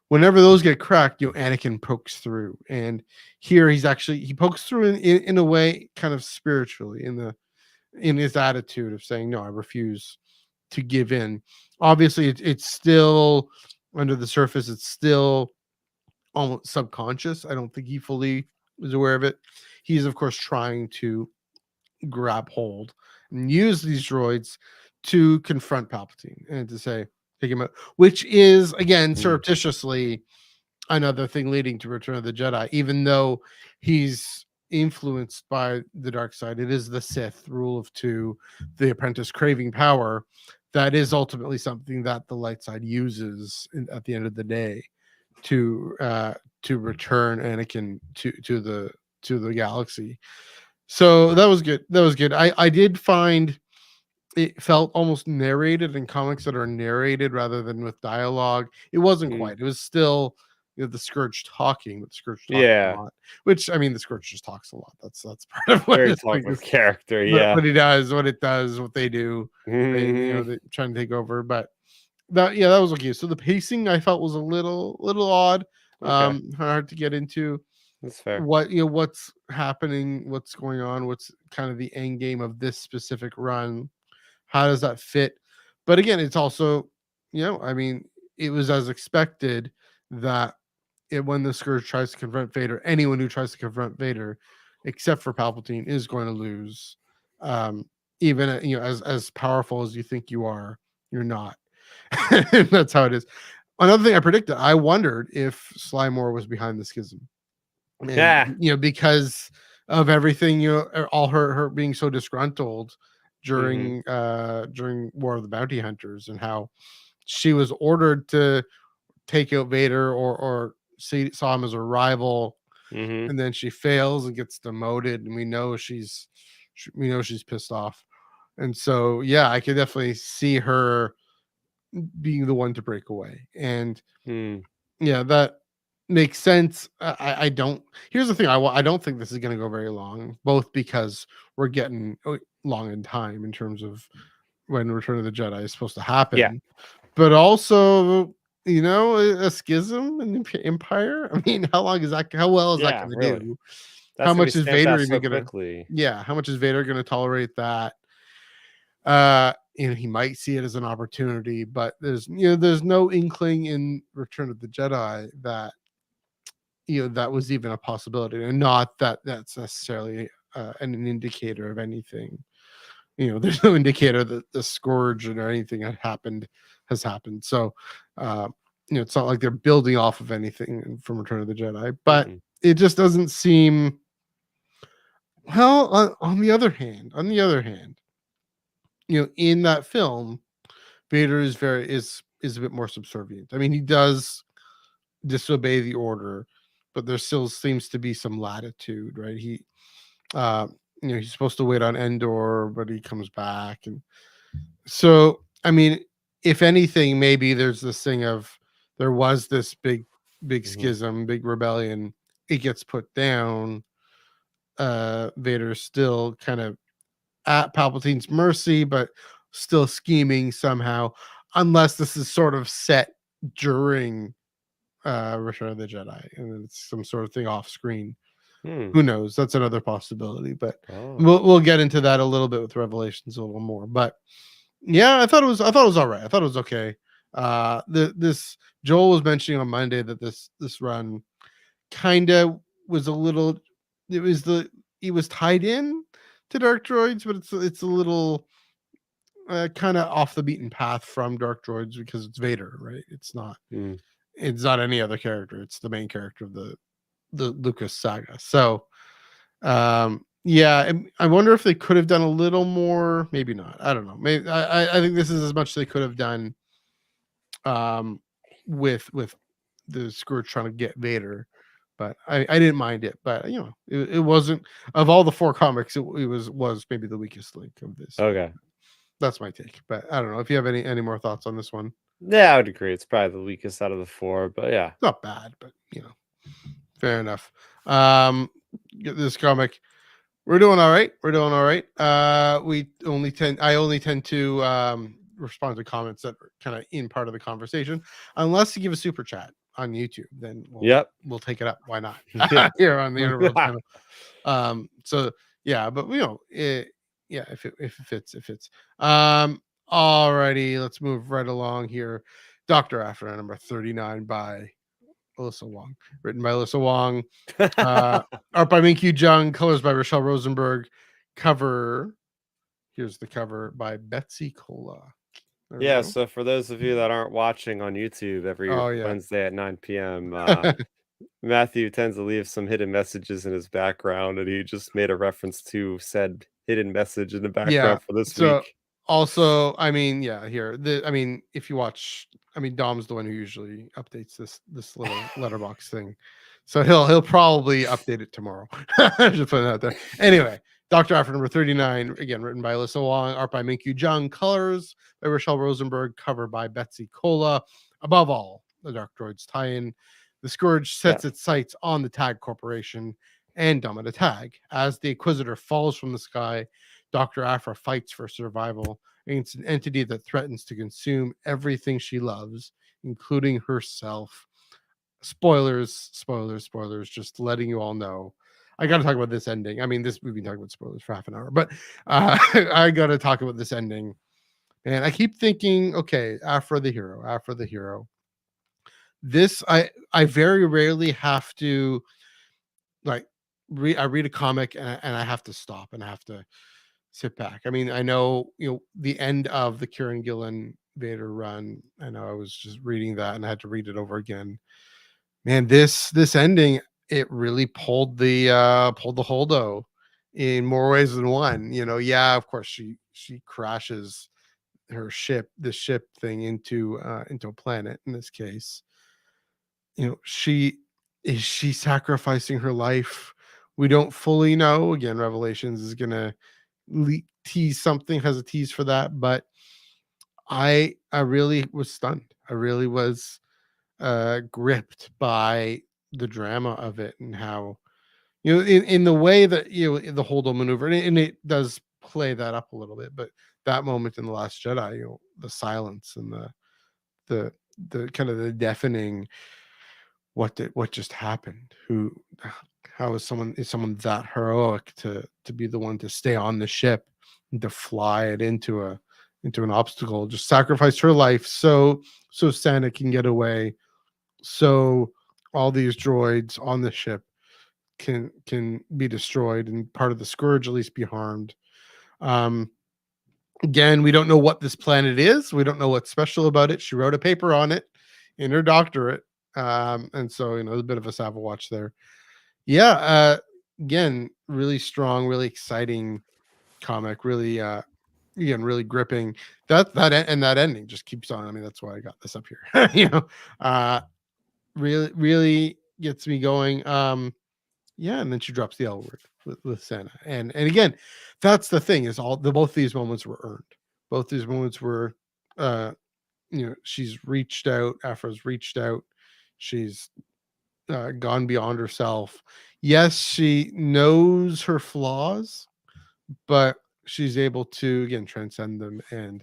[SPEAKER 1] Whenever those get cracked, Anakin pokes through, and here he pokes through in a way, kind of spiritually, in his attitude of saying, no, I refuse to give in. Obviously, it's still under the surface. It's still almost subconscious. I don't think he fully is aware of it. He's of course trying to grab hold and use these droids to confront Palpatine and to say, take him out, which is again
[SPEAKER 2] Hmm.
[SPEAKER 1] surreptitiously another thing leading to Return of the Jedi. Even though he's influenced by the dark side, it is the Sith rule of two, the apprentice craving power. That is ultimately something that the light side uses at the end of the day to return Anakin to the galaxy. So that was good. That was good. I did find it felt almost narrated in comics that are narrated rather than with dialogue. It wasn't
[SPEAKER 2] Hmm.
[SPEAKER 1] quite. It was still the Scourge talking, but the Scourge talks a
[SPEAKER 2] Yeah.
[SPEAKER 1] lot. Which, I mean, the Scourge just talks a lot. That's part of what
[SPEAKER 2] Very
[SPEAKER 1] this thing
[SPEAKER 2] talkative
[SPEAKER 1] is.
[SPEAKER 2] character.
[SPEAKER 1] But
[SPEAKER 2] Yeah.
[SPEAKER 1] what he does, what it does, what they do,
[SPEAKER 2] Hmm.
[SPEAKER 1] they trying to take over. But that was okay. So the pacing I felt was a little odd,
[SPEAKER 2] Okay.
[SPEAKER 1] hard to get into.
[SPEAKER 2] That's fair.
[SPEAKER 1] What's happening, what's going on, what's kind of the end game of this specific run, how does that fit? But again, it's also, I mean, it was as expected that when the Scourge tries to confront Vader, anyone who tries to confront Vader, except for Palpatine, is going to lose. Um, Even as powerful as you think you are, you're not. That's how it is. Another thing I predicted, I wondered if Slymore was behind the schism. And
[SPEAKER 2] Yeah.
[SPEAKER 1] because of everything, all her being so disgruntled
[SPEAKER 2] Mm-hmm.
[SPEAKER 1] during War of the Bounty Hunters, and how she was ordered to take out Vader, or saw him as a rival,
[SPEAKER 2] Mm-hmm.
[SPEAKER 1] and then she fails and gets demoted, and we know she's pissed off. And so, yeah, I could definitely see her being the one to break away. And
[SPEAKER 2] Mm.
[SPEAKER 1] yeah, that makes sense. I don't. Here's the thing. I don't think this is going to go very long. Both because we're getting long in time in terms of when Return of the Jedi is supposed to
[SPEAKER 2] Yeah.
[SPEAKER 1] happen, but also, a schism in the Empire. I mean, how long is that? How well is that
[SPEAKER 2] Yeah,
[SPEAKER 1] going to
[SPEAKER 2] really.
[SPEAKER 1] do? How
[SPEAKER 2] That's gonna be
[SPEAKER 1] much is
[SPEAKER 2] stamped
[SPEAKER 1] Vader
[SPEAKER 2] out
[SPEAKER 1] even
[SPEAKER 2] so
[SPEAKER 1] going to?
[SPEAKER 2] quickly.
[SPEAKER 1] Yeah, how much is Vader going to tolerate that? He might see it as an opportunity, but there's no inkling in Return of the Jedi that that was even a possibility, and not that that's necessarily an indicator of anything. There's no indicator that the scourge or anything has happened. So, uh, it's not like they're building off of anything from Return of the Jedi, but
[SPEAKER 2] Mm-mm.
[SPEAKER 1] it just doesn't seem. Well, on the other hand, in that film, Vader is a bit more subservient. I mean, he does disobey the order, but there still seems to be some latitude, right? Uh, he's supposed to wait on Endor, but he comes back, and so, I mean, if anything, maybe there's this thing of there was this big
[SPEAKER 2] Mhm.
[SPEAKER 1] schism, big rebellion. It gets put down. Vader's still kind of at Palpatine's mercy, but still scheming somehow, unless this is sort of set during Return of the Jedi, and it's some sort of thing off screen.
[SPEAKER 2] Hmm.
[SPEAKER 1] Who knows? That's another possibility, but
[SPEAKER 2] Oh.
[SPEAKER 1] we'll get into that a little bit with Revelations a little more. But yeah, I thought it was all right. I thought it was okay. This Joel was mentioning on Monday that this run kind of was a little. It was it was tied in to Dark Droids, but it's a little kind of off the beaten path from Dark Droids because it's Vader, right?
[SPEAKER 2] Mm.
[SPEAKER 1] It's not any other character. It's the main character of the Lucas saga. So, yeah, I wonder if they could have done a little more. Maybe not. I don't know. Maybe I think this is as much as they could have done um with the Scourge trying to get Vader. But I didn't mind it. But it wasn't, of all the four comics, it was maybe the weakest link of this.
[SPEAKER 2] Okay.
[SPEAKER 1] That's my take. But I don't know if you have any more thoughts on this one.
[SPEAKER 2] Yeah, I would agree. It's probably the weakest out of the four, but yeah.
[SPEAKER 1] Not bad, but fair enough. This comic, we're doing all right. We're doing all right. I only tend to respond to comments that are kind of in part of the conversation, unless you give a super chat on YouTube, then
[SPEAKER 2] Yep.
[SPEAKER 1] we'll take it up. Why not?
[SPEAKER 2] Yeah.
[SPEAKER 1] Here on the Underworld channel. So yeah, but yeah, if it fits, it fits. Alrighty, let's move right along here. Dr. Aphra, number 39 by Alyssa Wong, written by Alyssa Wong, art by Minkyu Jung, colors by Rochelle Rosenberg, cover. Here's the cover by Betsy Cola. There we
[SPEAKER 2] Yeah,
[SPEAKER 1] go.
[SPEAKER 2] so for those of you that aren't watching on YouTube every
[SPEAKER 1] Oh yeah.
[SPEAKER 2] Wednesday at 9 p.m., Matthew tends to leave some hidden messages in his background, and he just made a reference to said hidden message in the
[SPEAKER 1] Yeah.
[SPEAKER 2] background for this
[SPEAKER 1] So
[SPEAKER 2] week.
[SPEAKER 1] also, I mean, yeah, here. If you watch, I mean, Dom's the one who usually updates this little letterbox thing. So he'll probably update it tomorrow. Just putting it out there. Anyway, Dr. Aphra number 39, again written by Alyssa Wong, art by Minkyu Jung, colors by Rochelle Rosenberg, cover by Betsy Cola. Above all, the Dark Droids tie-in. The Scourge
[SPEAKER 2] Yeah.
[SPEAKER 1] sets its sights on the Tag Corporation and Domina Tag. As the Inquisitor falls from the sky, Dr. Aphra fights for survival against an entity that threatens to consume everything she loves, including herself. Spoilers, just letting you all know. I got to talk about this ending. I mean, we've been talking about spoilers for half an hour, but I got to talk about this ending. And I keep thinking, okay, Aphra the hero. This I very rarely have to like I read a comic and I have to stop and I have to sit back. I mean, I know, the end of the Kieran Gillen Vader run. I know I was just reading that and I had to read it over again. Man, this ending, it really pulled the Holdo in more ways than one. Yeah, of course she crashes the ship thing into a planet in this case. She is she sacrificing her life? We don't fully know. Again, Revelations is gonna tease something, has a tease for that, but I really was stunned. I really was gripped by the drama of it and how, in the way that, the Holdo maneuver, and it does play that up a little bit, but that moment in The Last Jedi, the silence and the the kind of the deafening, what just happened? How is someone that heroic to be the one to stay on the ship and to fly it into an obstacle, just sacrifice her life so Santa can get away, so all these droids on the ship can be destroyed and part of the scourge at least be harmed. Um Again, we don't know what this planet is. We don't know what's special about it. She wrote a paper on it in her doctorate. And so, a bit of a Savile watch there. Yeah, again, really strong, really exciting comic, really again, really gripping. And that ending just keeps on. I mean, that's why I got this up here. Uh really, really gets me going. Yeah, and then she drops the L word with Santa. And again, that's the thing, is both these moments were earned. Both these moments were she's reached out, Aphra's reached out, she's gone beyond herself. Yes, she knows her flaws, but she's able to again transcend them and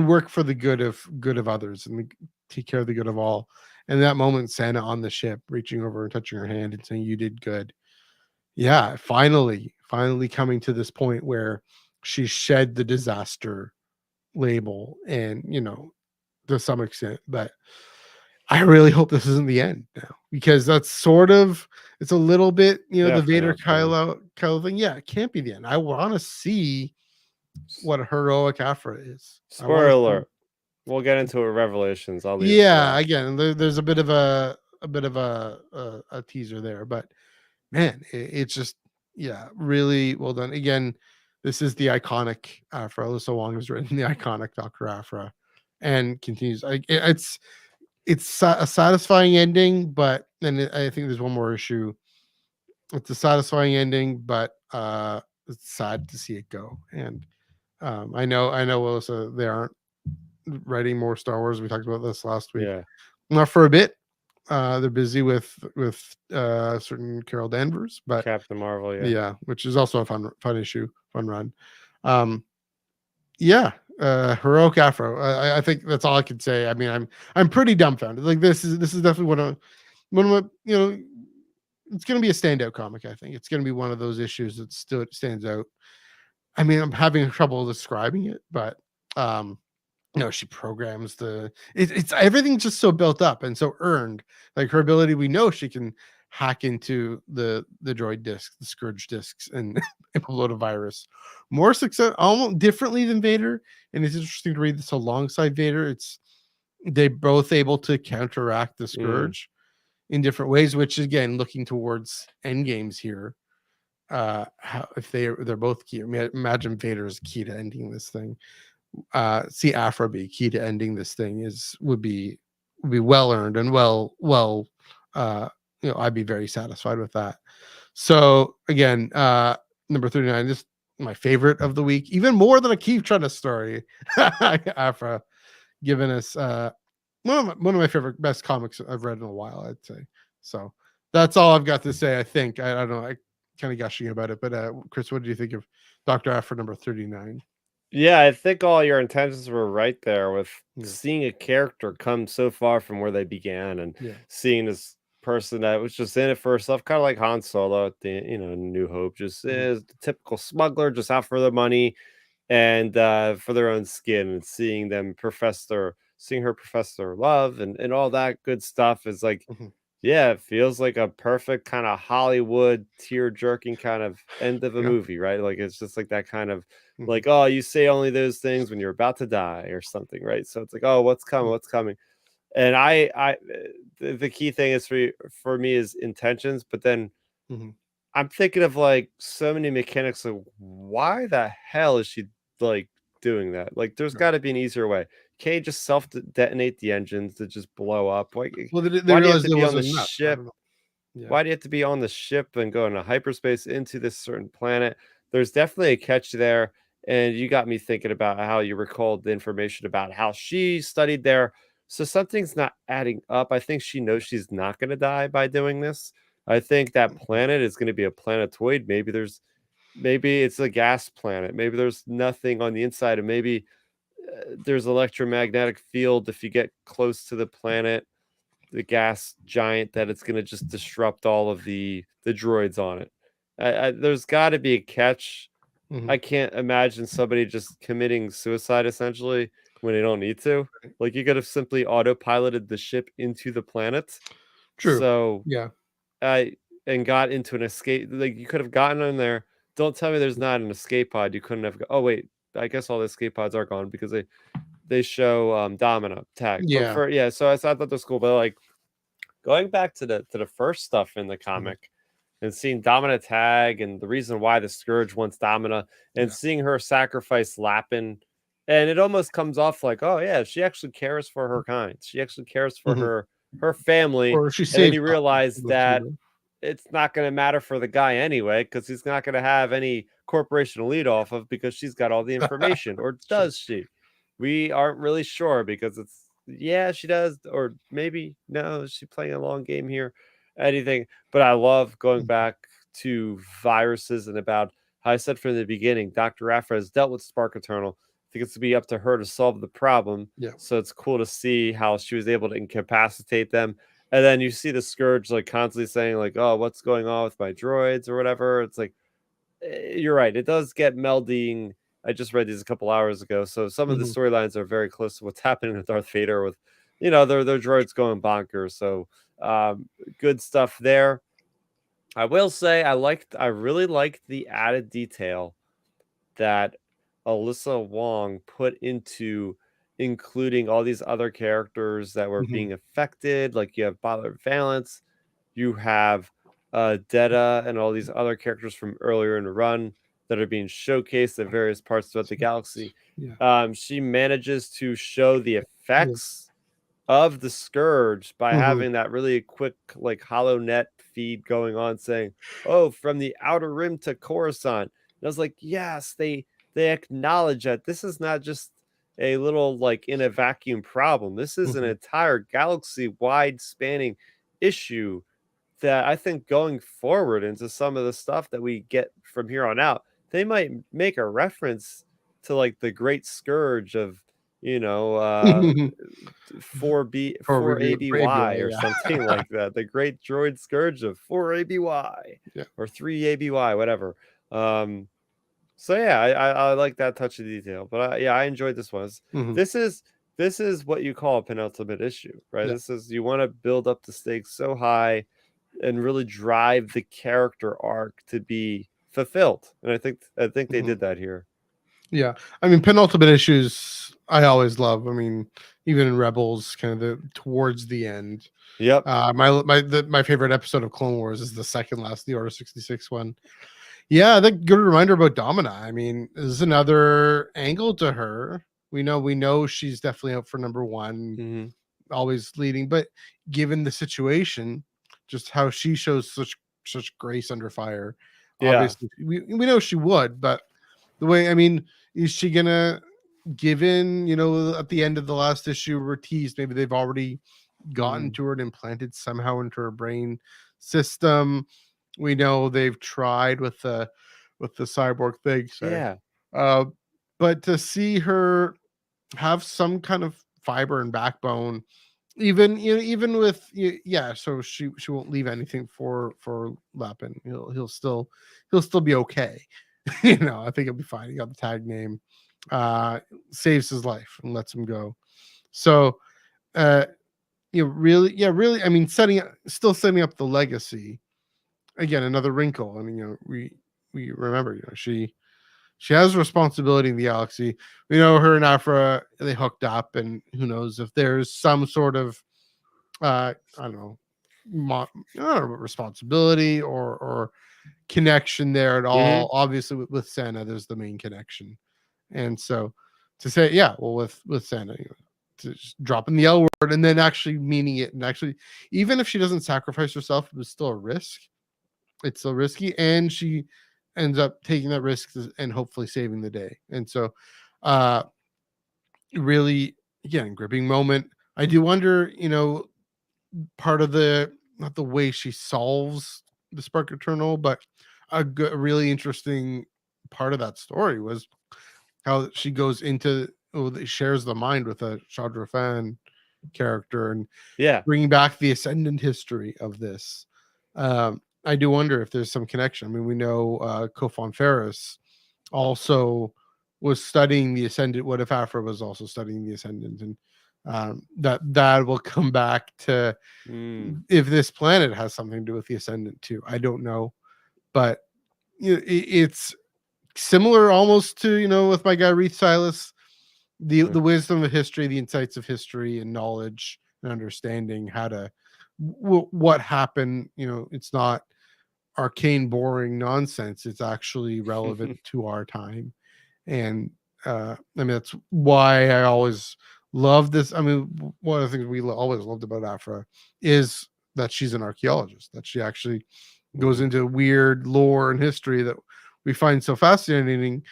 [SPEAKER 1] work for the good of others and take care of the good of all. And that moment, Santa on the ship, reaching over and touching her hand and saying, "You did good." Yeah, finally coming to this point where she shed the disaster label and, to some extent, but I really hope this isn't the end now, because it's a little bit, the
[SPEAKER 2] Definitely
[SPEAKER 1] Vader
[SPEAKER 2] not the end.
[SPEAKER 1] Kylo thing. Yeah, it can't be the end. I want to see what heroic Aphra is. I want
[SPEAKER 2] Spoiler
[SPEAKER 1] to see.
[SPEAKER 2] alert. We'll get into it Revelations. I'll leave it to
[SPEAKER 1] Yeah,
[SPEAKER 2] that.
[SPEAKER 1] again, there's a bit of a teaser there, but man, it's just, yeah, really well done. Again, this is the iconic Aphra. Alyssa Wong has written the iconic Dr. Aphra and continues. It's a satisfying ending, but then I think there's one more issue. It's a satisfying ending, but it's sad to see it go. And I know, Alyssa, they aren't writing more Star Wars. We talked about this last week.
[SPEAKER 2] Yeah.
[SPEAKER 1] Not for a bit. They're busy with certain Carol Danvers, but
[SPEAKER 2] Captain Marvel, yeah.
[SPEAKER 1] yeah, which is also a fun issue, fun run. Um, yeah, heroic Afro. I think that's all I could say. I mean, I'm pretty dumbfounded. Like, this is definitely one of my, it's going to be a standout comic. I think it's going to be one of those issues that still stands out. I mean, I'm having trouble describing it, but she programs it's everything's just so built up and so earned. Like, her ability, we know she can hack into the droid disc, the scourge discs, and upload a virus more success, almost differently than Vader. And it's interesting to read this alongside Vader. They both able to counteract the
[SPEAKER 2] Mm.
[SPEAKER 1] scourge in different ways, which, again, looking towards end games here, how if they're both key. I mean, imagine Vader is key to ending this thing. See Aphra be key to ending this thing would be well earned and well. I'd be very satisfied with that. So again, number 39, just my favorite of the week, even more than a Keith Trunnis story. Aphra giving us one of my favorite, best comics I've read in a while, I'd say. So that's all I've got to say. I think I don't know. I kind of gushing about it, but Chris, what do you think of Dr. Aphra number 39?
[SPEAKER 2] Yeah, I think all your intentions were right there with
[SPEAKER 1] Yeah.
[SPEAKER 2] seeing a character come so far from where they began and
[SPEAKER 1] Yeah.
[SPEAKER 2] seeing this person that was just in it for herself, kind of like Han Solo at the, New Hope, just
[SPEAKER 1] Mhm.
[SPEAKER 2] is the typical smuggler, just out for the money and for their own skin, and seeing her profess their love and all that good stuff is like,
[SPEAKER 1] Mhm.
[SPEAKER 2] Yeah, it feels like a perfect kind of Hollywood tear-jerking kind of end of a
[SPEAKER 1] Yeah.
[SPEAKER 2] movie, right? Like it's just like that kind of
[SPEAKER 1] Mhm.
[SPEAKER 2] like, oh, you say only those things when you're about to die or something, right? So it's like, oh, what's coming?
[SPEAKER 1] Mm.
[SPEAKER 2] What's coming? And the key thing is for me is intentions, but then
[SPEAKER 1] Mhm.
[SPEAKER 2] I'm thinking of like so many mechanics of why the hell is she like doing that? Like, there's
[SPEAKER 1] Right.
[SPEAKER 2] got to be an easier way. Can't you just self detonate the engines to just blow up? Like,
[SPEAKER 1] Well, they
[SPEAKER 2] why do you have
[SPEAKER 1] realized
[SPEAKER 2] to
[SPEAKER 1] it
[SPEAKER 2] be on the
[SPEAKER 1] wasn't enough. I
[SPEAKER 2] ship?
[SPEAKER 1] don't know. Yeah.
[SPEAKER 2] Why do you have to be on the ship and go into hyperspace into this certain planet? There's definitely a catch there. And you got me thinking about how you recalled the information about how she studied there. So something's not adding up. I think she knows she's not going to die by doing this. I think that
[SPEAKER 1] Mhm.
[SPEAKER 2] planet is going to be a planetoid. Maybe it's a gas planet. Maybe there's nothing on the inside, and maybe there's electromagnetic field if you get close to the planet, the gas giant, that it's going to just disrupt all of the droids on it. There's got to be a catch. I
[SPEAKER 1] Mhm.
[SPEAKER 2] can't imagine somebody just committing suicide essentially when they don't need to.
[SPEAKER 1] Right.
[SPEAKER 2] Like you could have simply autopiloted the ship into the planet.
[SPEAKER 1] True.
[SPEAKER 2] So
[SPEAKER 1] Yeah.
[SPEAKER 2] I and got into an escape. Like you could have gotten in there. Don't tell me there's not an escape pod. You couldn't have. Oh wait, I guess all the escape pods are gone because they show Domina tag. But
[SPEAKER 1] Yeah.
[SPEAKER 2] for yeah, so I thought that was cool. But like going back to the first stuff in the
[SPEAKER 1] Mhm.
[SPEAKER 2] comic and seeing Domina tag and the reason why the Scourge wants Domina and
[SPEAKER 1] Yeah.
[SPEAKER 2] seeing her sacrifice Lappin, and it almost comes off like, oh yeah, she actually cares for her kind. She actually cares for
[SPEAKER 1] Mhm.
[SPEAKER 2] her family.
[SPEAKER 1] Or she
[SPEAKER 2] And then
[SPEAKER 1] saved
[SPEAKER 2] you
[SPEAKER 1] Latin
[SPEAKER 2] realize
[SPEAKER 1] from the
[SPEAKER 2] that
[SPEAKER 1] Tudor.
[SPEAKER 2] it's not going to matter for the guy anyway because he's not going to have any corporation to lead off of because she's got all the information, or
[SPEAKER 1] It's true.
[SPEAKER 2] does she? We aren't really sure because it's yeah, she does, or maybe no, is she playing a long game here? Anything, but I love going
[SPEAKER 1] Mhm.
[SPEAKER 2] back to viruses and about how I said from the beginning, Dr. Aphra has dealt with Spark Eternal. I think it's to be up to her to solve the problem.
[SPEAKER 1] Yeah.
[SPEAKER 2] So it's cool to see how she was able to incapacitate them. And then you see the Scourge like constantly saying, like, oh, what's going on with my droids or whatever. It's like, you're right. It does get melding. I just read these a couple hours ago. So some of the
[SPEAKER 1] Mhm.
[SPEAKER 2] storylines are very close to what's happening with Darth Vader with, their droids going bonkers. So um, good stuff there. I will say I really liked the added detail that Alyssa Wong put into including all these other characters that were
[SPEAKER 1] Mhm.
[SPEAKER 2] being affected. Like you have Butler Valance, you have Detta, and all these other characters from earlier in the run that are being showcased at various parts throughout the galaxy.
[SPEAKER 1] Yeah.
[SPEAKER 2] She manages to show the
[SPEAKER 1] Yeah.
[SPEAKER 2] effects of the Scourge by
[SPEAKER 1] Mhm.
[SPEAKER 2] having that really quick, like, hollow net feed going on saying, "Oh, from the outer rim to Coruscant." And I was like, "Yes, they acknowledge that this is not just a little, like, in a vacuum problem. This is an
[SPEAKER 1] Mhm.
[SPEAKER 2] entire galaxy-wide spanning issue that I think going forward into some of the stuff that we get from here on out, they might make a reference to, like, the Great Scourge of, you know, uh 4B
[SPEAKER 1] For review for
[SPEAKER 2] 4ABY
[SPEAKER 1] ABY,
[SPEAKER 2] or something
[SPEAKER 1] yeah.
[SPEAKER 2] like that. The Great Droid Scourge of 4ABY
[SPEAKER 1] Yeah.
[SPEAKER 2] or 3ABY, whatever. Um, so yeah, I like that touch of detail. But yeah, I enjoyed this one.
[SPEAKER 1] Mhm.
[SPEAKER 2] This is this is what you call a penultimate issue, right?
[SPEAKER 1] Yeah.
[SPEAKER 2] This is you want to build up the stakes so high and really drive the character arc to be fulfilled. And I think they
[SPEAKER 1] Mhm.
[SPEAKER 2] did that here.
[SPEAKER 1] Yeah. I mean, penultimate issues I always love. I mean, even in Rebels, kind of the towards the end.
[SPEAKER 2] Yep.
[SPEAKER 1] My favorite episode of Clone Wars is the second last, the Order 66 one. Yeah, that good reminder about Domina. I mean, this is another angle to her. We know she's definitely out for number one,
[SPEAKER 2] Hmm.
[SPEAKER 1] always leading, but given the situation, just how she shows such grace under fire.
[SPEAKER 2] Yeah.
[SPEAKER 1] Obviously, we know she would, but the way, I mean, is she gonna give in? At the end of the last issue, we're teased. Maybe they've already gotten
[SPEAKER 2] Hmm.
[SPEAKER 1] to her and implanted somehow into her brain system. We know they've tried with the cyborg thing. Sorry,
[SPEAKER 2] Yeah.
[SPEAKER 1] uh, but to see her have some kind of fiber and backbone, even with yeah, so she won't leave anything for Lapin. He'll still be okay. I think he'll be fine. He got the tag name, uh, saves his life and lets him go. So uh really. I mean, still setting up the legacy. Again, another wrinkle. I mean, we remember, she has responsibility in the galaxy. We know her and Aphra, they hooked up, and who knows if there's some sort of I don't know, I don't know, responsibility or connection there at
[SPEAKER 2] Mhm.
[SPEAKER 1] all. Obviously, with Santa, there's the main connection, and so to say, yeah, well, with Santa, to just dropping the L word and then actually meaning it, and actually, even if she doesn't sacrifice herself, it was still a risk. It's still risky, and she ends up taking that risk and hopefully saving the day. And so, uh, really, again, gripping moment. I do wonder, part of the not the way she solves the Spark Eternal, but a really interesting part of that story was how she goes into shares the mind with a Shadra fan character and
[SPEAKER 2] Yeah.
[SPEAKER 1] bringing back the ascendant history of this. I do wonder if there's some connection. I mean, we know Kofan Ferris also was studying the ascendant. What if Aphra was also studying the ascendant? And that will come back to
[SPEAKER 2] Mm.
[SPEAKER 1] if this planet has something to do with the ascendant too. I don't know, but it's similar almost to with my guy Reith Silas, the wisdom of history, the insights of history, and knowledge and understanding how to what happened. It's not arcane, boring nonsense. It's actually relevant to our time, and I mean that's why I always love this. I mean, one of the things we always loved about Aphra is that she's an archaeologist. That she actually goes
[SPEAKER 2] Mhm.
[SPEAKER 1] into weird lore and history that we find so fascinating.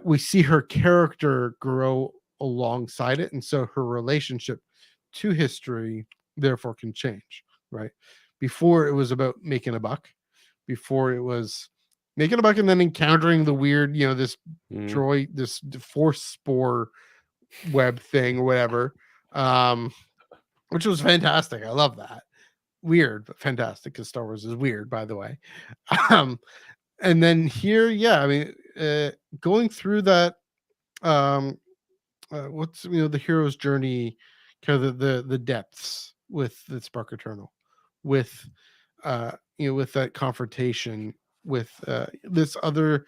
[SPEAKER 1] We see her character grow alongside it, and so her relationship to history therefore can change. Right before it was about making a buck, before it was making a buck and then encountering the weird, this
[SPEAKER 2] Mhm.
[SPEAKER 1] droid, this force spore web thing or whatever, um, which was fantastic. I love that. Weird, but fantastic because Star Wars is weird, by the way. Um, and then here, yeah, I mean, going through that, um, what's the hero's journey, kind of the depths with the Spark Eternal, with with that confrontation with this other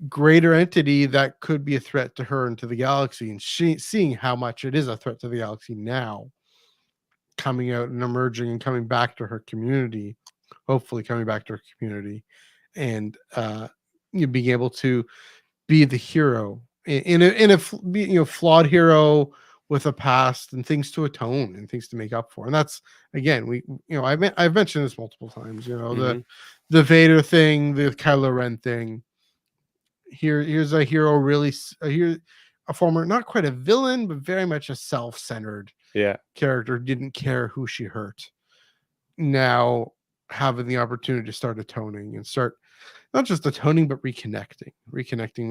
[SPEAKER 1] greater entity that could be a threat to her and to the galaxy, and seeing how much it is a threat to the galaxy now, coming out and emerging and coming back to her community, hopefully coming back to her community, and being able to be the hero flawed hero with a past and things to atone and things to make up for. And that's again, I've mentioned this multiple times.
[SPEAKER 2] Mhm.
[SPEAKER 1] The Vader thing, the Kylo Ren thing. Here's a hero, really a former, not quite a villain, but very much a self-centered
[SPEAKER 2] Yeah.
[SPEAKER 1] character. Didn't care who she hurt. Now having the opportunity to start atoning and start not just atoning but reconnecting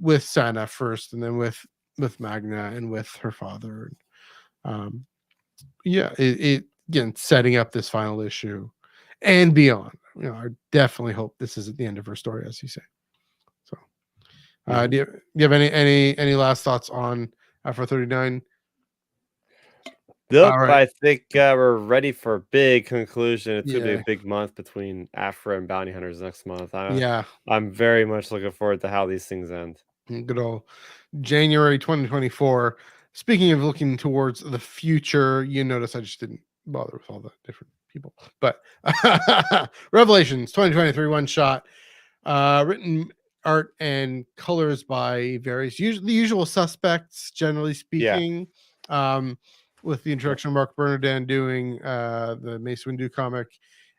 [SPEAKER 1] with Sana first, and then with Magna and with her father. Um, it again setting up this final issue and beyond. I definitely hope this isn't the end of her story, as you say. So,
[SPEAKER 2] Mhm.
[SPEAKER 1] do you have any last thoughts on Afro 39? All
[SPEAKER 2] Nope,
[SPEAKER 1] right,
[SPEAKER 2] I think, we're ready for a big conclusion. It's gonna be a
[SPEAKER 1] yeah,
[SPEAKER 2] big month between Aphra and Bounty Hunters next month.
[SPEAKER 1] yeah,
[SPEAKER 2] I'm very much looking forward to how these things end.
[SPEAKER 1] good old January 2024. Speaking of looking towards the future, you notice I just didn't bother with all the different people, but Revelations 2023 one shot, written art and colors by the usual suspects, generally
[SPEAKER 2] Yeah.
[SPEAKER 1] speaking. Um, with the introduction of Mark Bernardin doing the Mace Windu comic,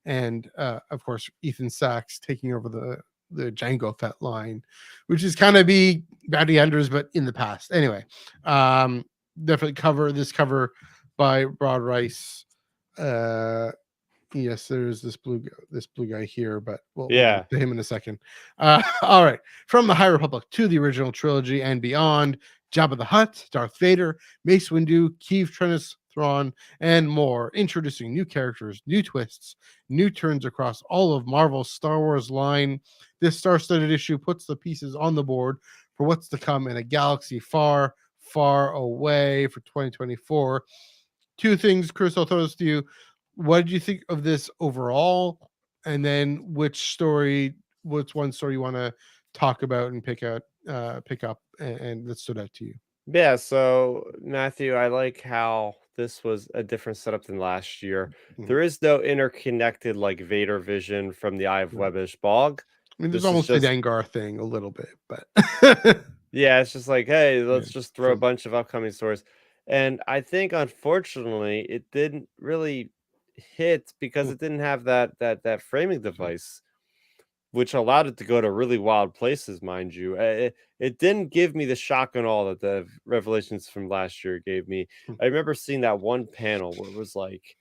[SPEAKER 1] and of course Ethan Sachs taking over the Jango Fett line, which is kind of be Bounty Hunters, but in the past. Anyway, definitely cover by Broad Rice. Yes, there's this blue guy here, but we'll get
[SPEAKER 2] Yeah.
[SPEAKER 1] to him in a second. All right, from the High Republic to the original trilogy and beyond, Jabba the Hutt, Darth Vader, Mace Windu, Keeve Trennis, Thrawn, and more. Introducing new characters, new twists, new turns across all of Marvel's Star Wars line. This star-studded issue puts the pieces on the board for what's to come in a galaxy far, far away for 2024. Two things, Chris, I'll throw this to you. What did you think of this overall? And then what's one story you want to talk about and pick up and that stood out to you?
[SPEAKER 2] Yeah, so Matthew, I like how this was a different setup than last year.
[SPEAKER 1] Mhm.
[SPEAKER 2] There is no interconnected like Vader vision from the Eye of
[SPEAKER 1] Right.
[SPEAKER 2] Webbish Bog.
[SPEAKER 1] I mean, there's
[SPEAKER 2] This is
[SPEAKER 1] almost a
[SPEAKER 2] just
[SPEAKER 1] Dengar thing a little bit, but
[SPEAKER 2] yeah, it's just like, hey,
[SPEAKER 1] yeah,
[SPEAKER 2] let's just throw a
[SPEAKER 1] from
[SPEAKER 2] bunch of upcoming stories. And I think unfortunately it didn't really hit because
[SPEAKER 1] mm,
[SPEAKER 2] it didn't have that framing
[SPEAKER 1] sorry.
[SPEAKER 2] device, which allowed it to go to really wild places, mind you. It didn't give me the shock and awe that the revelations from last year gave me.
[SPEAKER 1] Mm,
[SPEAKER 2] I remember seeing that one panel where it was like,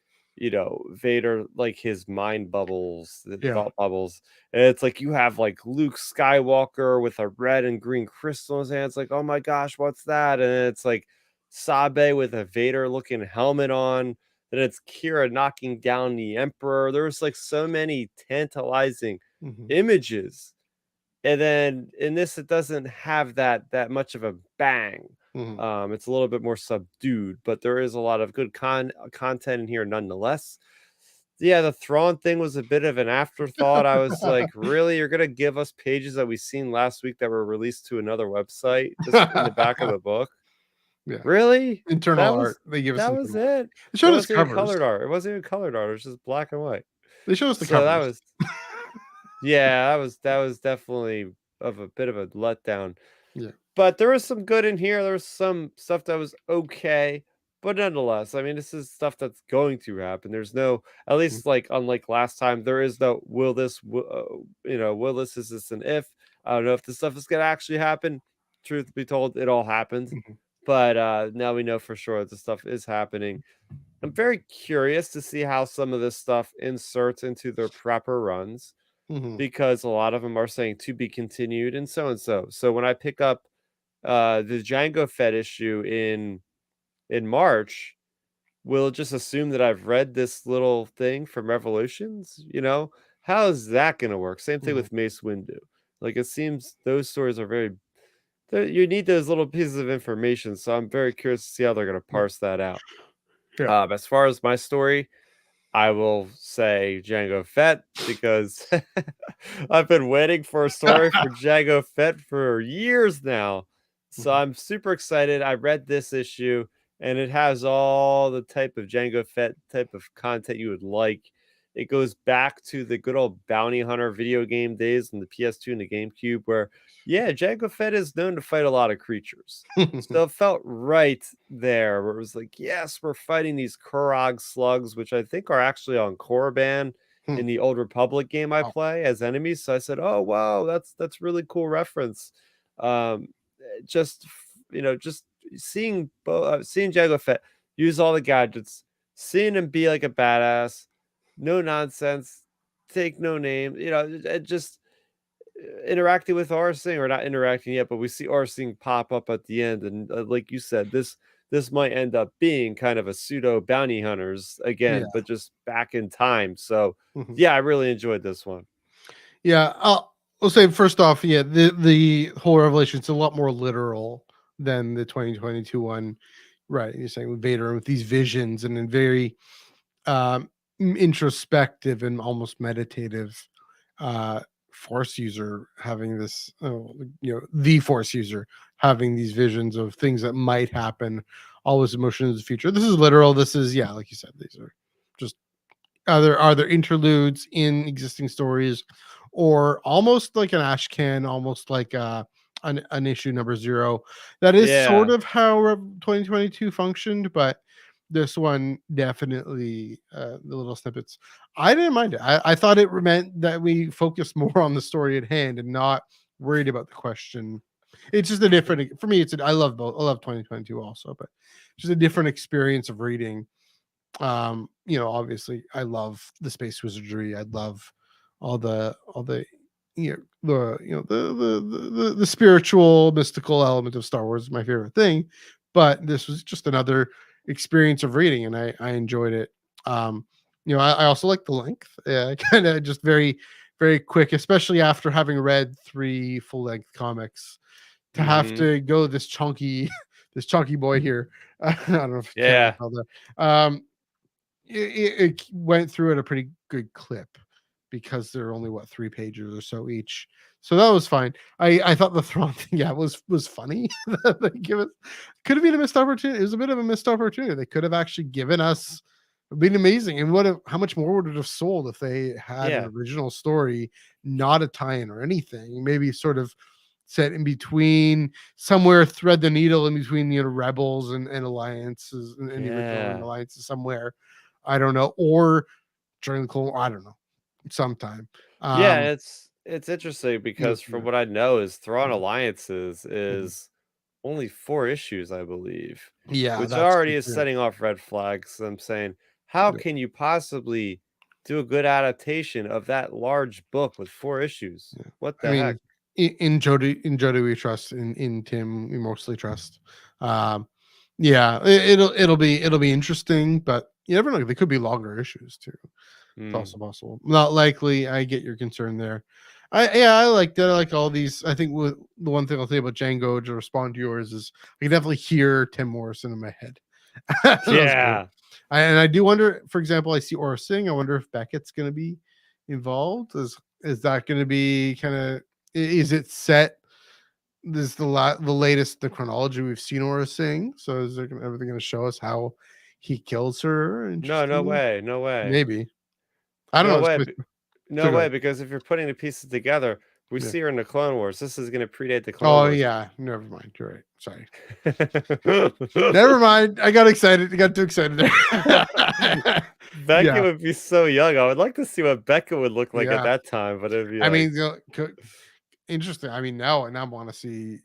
[SPEAKER 2] Vader, like his mind bubbles, the
[SPEAKER 1] yeah.
[SPEAKER 2] thought bubbles. And it's like you have like Luke Skywalker with a red and green crystal in his hand. It's like, oh my gosh, what's that? And it's like Sabe with a Vader looking helmet on. Then it's Kira knocking down the Emperor. There was like so many tantalizing
[SPEAKER 1] Mhm,
[SPEAKER 2] images. And then in this, it doesn't have that much of a bang.
[SPEAKER 1] mhm.
[SPEAKER 2] It's a little bit more subdued, but there is a lot of good content in here nonetheless. Yeah, the Thrawn thing was a bit of an afterthought. I was like, really? You're gonna give us pages that we seen last week that were released to another website just in the back of the book?
[SPEAKER 1] Yeah.
[SPEAKER 2] Really?
[SPEAKER 1] Internal
[SPEAKER 2] That was
[SPEAKER 1] art. They give us
[SPEAKER 2] that was
[SPEAKER 1] internal.
[SPEAKER 2] it?
[SPEAKER 1] They
[SPEAKER 2] It
[SPEAKER 1] showed us
[SPEAKER 2] wasn't even
[SPEAKER 1] covers.
[SPEAKER 2] colored art. It wasn't even colored art. It was just black and white.
[SPEAKER 1] They showed us the
[SPEAKER 2] So that
[SPEAKER 1] covers.
[SPEAKER 2] was yeah, that was definitely of a bit of a letdown.
[SPEAKER 1] Yeah.
[SPEAKER 2] But there was some good in here. There was some stuff that was okay, but nonetheless, I mean, this is stuff that's going to happen. There's no, at
[SPEAKER 1] Mm,
[SPEAKER 2] least like unlike last time, there is no will this, will this is this an if? I don't know if this stuff is gonna actually happen. Truth be told, it all happened,
[SPEAKER 1] mhm,
[SPEAKER 2] but now we know for sure that this stuff is happening. I'm very curious to see how some of this stuff inserts into their proper runs
[SPEAKER 1] mhm,
[SPEAKER 2] because a lot of them are saying to be continued and so and so. So when I pick up the Django Fett issue in March, will just assume that I've read this little thing from Revolutions. How is that going to work? Same thing
[SPEAKER 1] mhm.
[SPEAKER 2] with Mace Windu. Like it seems those stories are you need those little pieces of information. So I'm very curious to see how they're going to
[SPEAKER 1] Yeah.
[SPEAKER 2] parse that out.
[SPEAKER 1] Yeah.
[SPEAKER 2] As far as my story, I will say Django Fett because I've been waiting for a story for Django Fett for years now. So
[SPEAKER 1] Mhm,
[SPEAKER 2] I'm super excited. I read this issue and it has all the type of Django Fett type of content you would like. It goes back to the good old bounty hunter video game days in the PS2 and the GameCube, where, yeah, Django Fett is known to fight a lot of creatures. So it felt right there where it was like, yes, we're fighting these Kurog slugs, which I think are actually on Korriban
[SPEAKER 1] hmm.
[SPEAKER 2] in the Old Republic game I
[SPEAKER 1] Oh,
[SPEAKER 2] play as enemies. So I said, oh wow, that's really cool reference. Just just seeing Jango Fett use all the gadgets, seeing him be like a badass, no nonsense, take no name, it just interacting with Arsing or not interacting yet, but we see Arsing pop up at the end, and like you said, this might end up being kind of a pseudo bounty hunters
[SPEAKER 1] yeah.
[SPEAKER 2] again, but just back in time. So
[SPEAKER 1] Mhm.
[SPEAKER 2] yeah, I really enjoyed this one.
[SPEAKER 1] Yeah. I'll say first off, yeah, the whole revelation is a lot more literal than the 2022 one. Right. You're saying with Vader and with these visions and then very introspective and almost meditative uh force user having this the force user having these visions of things that might happen, all this emotion in the future. This is literal. This is, yeah, like you said, these are just are there interludes in existing stories, or almost like an ash can, almost like an issue number zero. That is sort
[SPEAKER 2] Yeah.
[SPEAKER 1] of how 2022 functioned, but this one definitely, the little snippets, I didn't mind it. I thought it meant that we focus more on the story at hand and not worried about the question. It's just a different, for me, I love both. I love 2022 also, but just a different experience of reading. Obviously I love the space wizardry. I love all the the spiritual mystical element of Star Wars is my favorite thing, but this was just another experience of reading and I enjoyed it. I also like the length. Yeah, kind of just very, very quick, especially after having read three full length comics, to have
[SPEAKER 2] Hmm.
[SPEAKER 1] to go this chunky this chunky boy here. I don't know if you can
[SPEAKER 2] Yeah.
[SPEAKER 1] recall that. It went through at a pretty good clip because they're only what 3 pages or so each. So that was fine. I thought the Thrawn thing, yeah, was funny. They give it could have been a missed opportunity. It was a bit of a missed opportunity. They could have actually given us been amazing. And how much more would it have sold if they had an
[SPEAKER 2] Yeah.
[SPEAKER 1] original story, not a tie-in or anything? Maybe sort of set in between somewhere, thread the needle in between rebels and alliances and the original and
[SPEAKER 2] Yeah.
[SPEAKER 1] alliances somewhere. I don't know, or during the Clone. I don't know, sometime.
[SPEAKER 2] Yeah,
[SPEAKER 1] Um,
[SPEAKER 2] it's interesting
[SPEAKER 1] you
[SPEAKER 2] because from
[SPEAKER 1] know,
[SPEAKER 2] what I know is Thrawn
[SPEAKER 1] mhm,
[SPEAKER 2] Alliances
[SPEAKER 1] mhm.
[SPEAKER 2] is only 4 issues, I believe,
[SPEAKER 1] Yeah,
[SPEAKER 2] which
[SPEAKER 1] that's
[SPEAKER 2] already is
[SPEAKER 1] yeah,
[SPEAKER 2] setting off red flags. I'm saying, how
[SPEAKER 1] yeah,
[SPEAKER 2] can you possibly do a good adaptation of that large book with 4 issues?
[SPEAKER 1] yeah.
[SPEAKER 2] What
[SPEAKER 1] I
[SPEAKER 2] the heck?
[SPEAKER 1] mean, in Jody we trust. In Tim we mostly trust. Um, yeah, it'll be interesting, but you never know. They could be longer issues too. It's
[SPEAKER 2] Mm.
[SPEAKER 1] also possible. Not likely. I get your concern there. I like that. I like all these. I think the one thing I'll say about Django to respond to yours is I can definitely hear Tim Morrison in my head. That was great.
[SPEAKER 2] Yeah.
[SPEAKER 1] And I do wonder, for example, I see Aura Singh. I wonder if Beckett's going to be involved. Is that going to be kind of? Is it set? This is the latest the chronology we've seen Aura Singh. So is there everything going to show us how he kills her?
[SPEAKER 2] No, no
[SPEAKER 1] Interestingly,
[SPEAKER 2] way. No way.
[SPEAKER 1] maybe. I don't
[SPEAKER 2] No
[SPEAKER 1] know.
[SPEAKER 2] way.
[SPEAKER 1] So
[SPEAKER 2] No way,
[SPEAKER 1] good.
[SPEAKER 2] because if you're putting the pieces together, we
[SPEAKER 1] Yeah.
[SPEAKER 2] see her in the Clone Wars. This is going to predate the Clone
[SPEAKER 1] Oh
[SPEAKER 2] Wars.
[SPEAKER 1] yeah. Never mind. You're right. Sorry. Never mind. I got excited. I got too excited there.
[SPEAKER 2] Becca
[SPEAKER 1] Yeah.
[SPEAKER 2] would be so young. I would like to see what Becca would look like at
[SPEAKER 1] Yeah.
[SPEAKER 2] that time, but it'd be
[SPEAKER 1] I
[SPEAKER 2] like,
[SPEAKER 1] mean, interesting. I mean, now I want to see.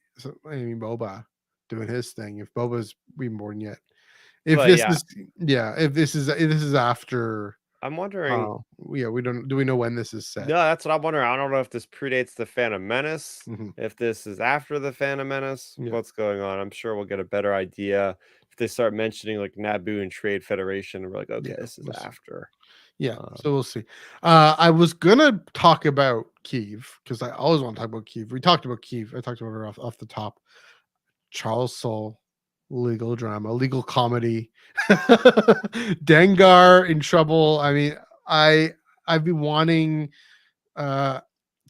[SPEAKER 1] I mean, Boba doing his thing. If Boba's been born yet, if
[SPEAKER 2] but
[SPEAKER 1] this
[SPEAKER 2] yeah,
[SPEAKER 1] is, yeah, if this is after.
[SPEAKER 2] I'm wondering.
[SPEAKER 1] Oh, yeah. We don't. Do we know when this is set?
[SPEAKER 2] No, that's what I'm wondering. I don't know if this predates the Phantom Menace,
[SPEAKER 1] Hmm.
[SPEAKER 2] if this is after the Phantom Menace,
[SPEAKER 1] Yeah.
[SPEAKER 2] what's going on. I'm sure we'll get a better idea if they start mentioning like Naboo and Trade Federation. And we're like, okay,
[SPEAKER 1] Yeah.
[SPEAKER 2] this is
[SPEAKER 1] We'll see.
[SPEAKER 2] after.
[SPEAKER 1] Yeah, so
[SPEAKER 2] Um,
[SPEAKER 1] we'll see. I was gonna talk about Kiev because I always want to talk about Kiev. We talked about Kiev. I talked about her off the top. Charles Soule, legal drama, legal comedy. Dengar in trouble. I mean, I I've been wanting uh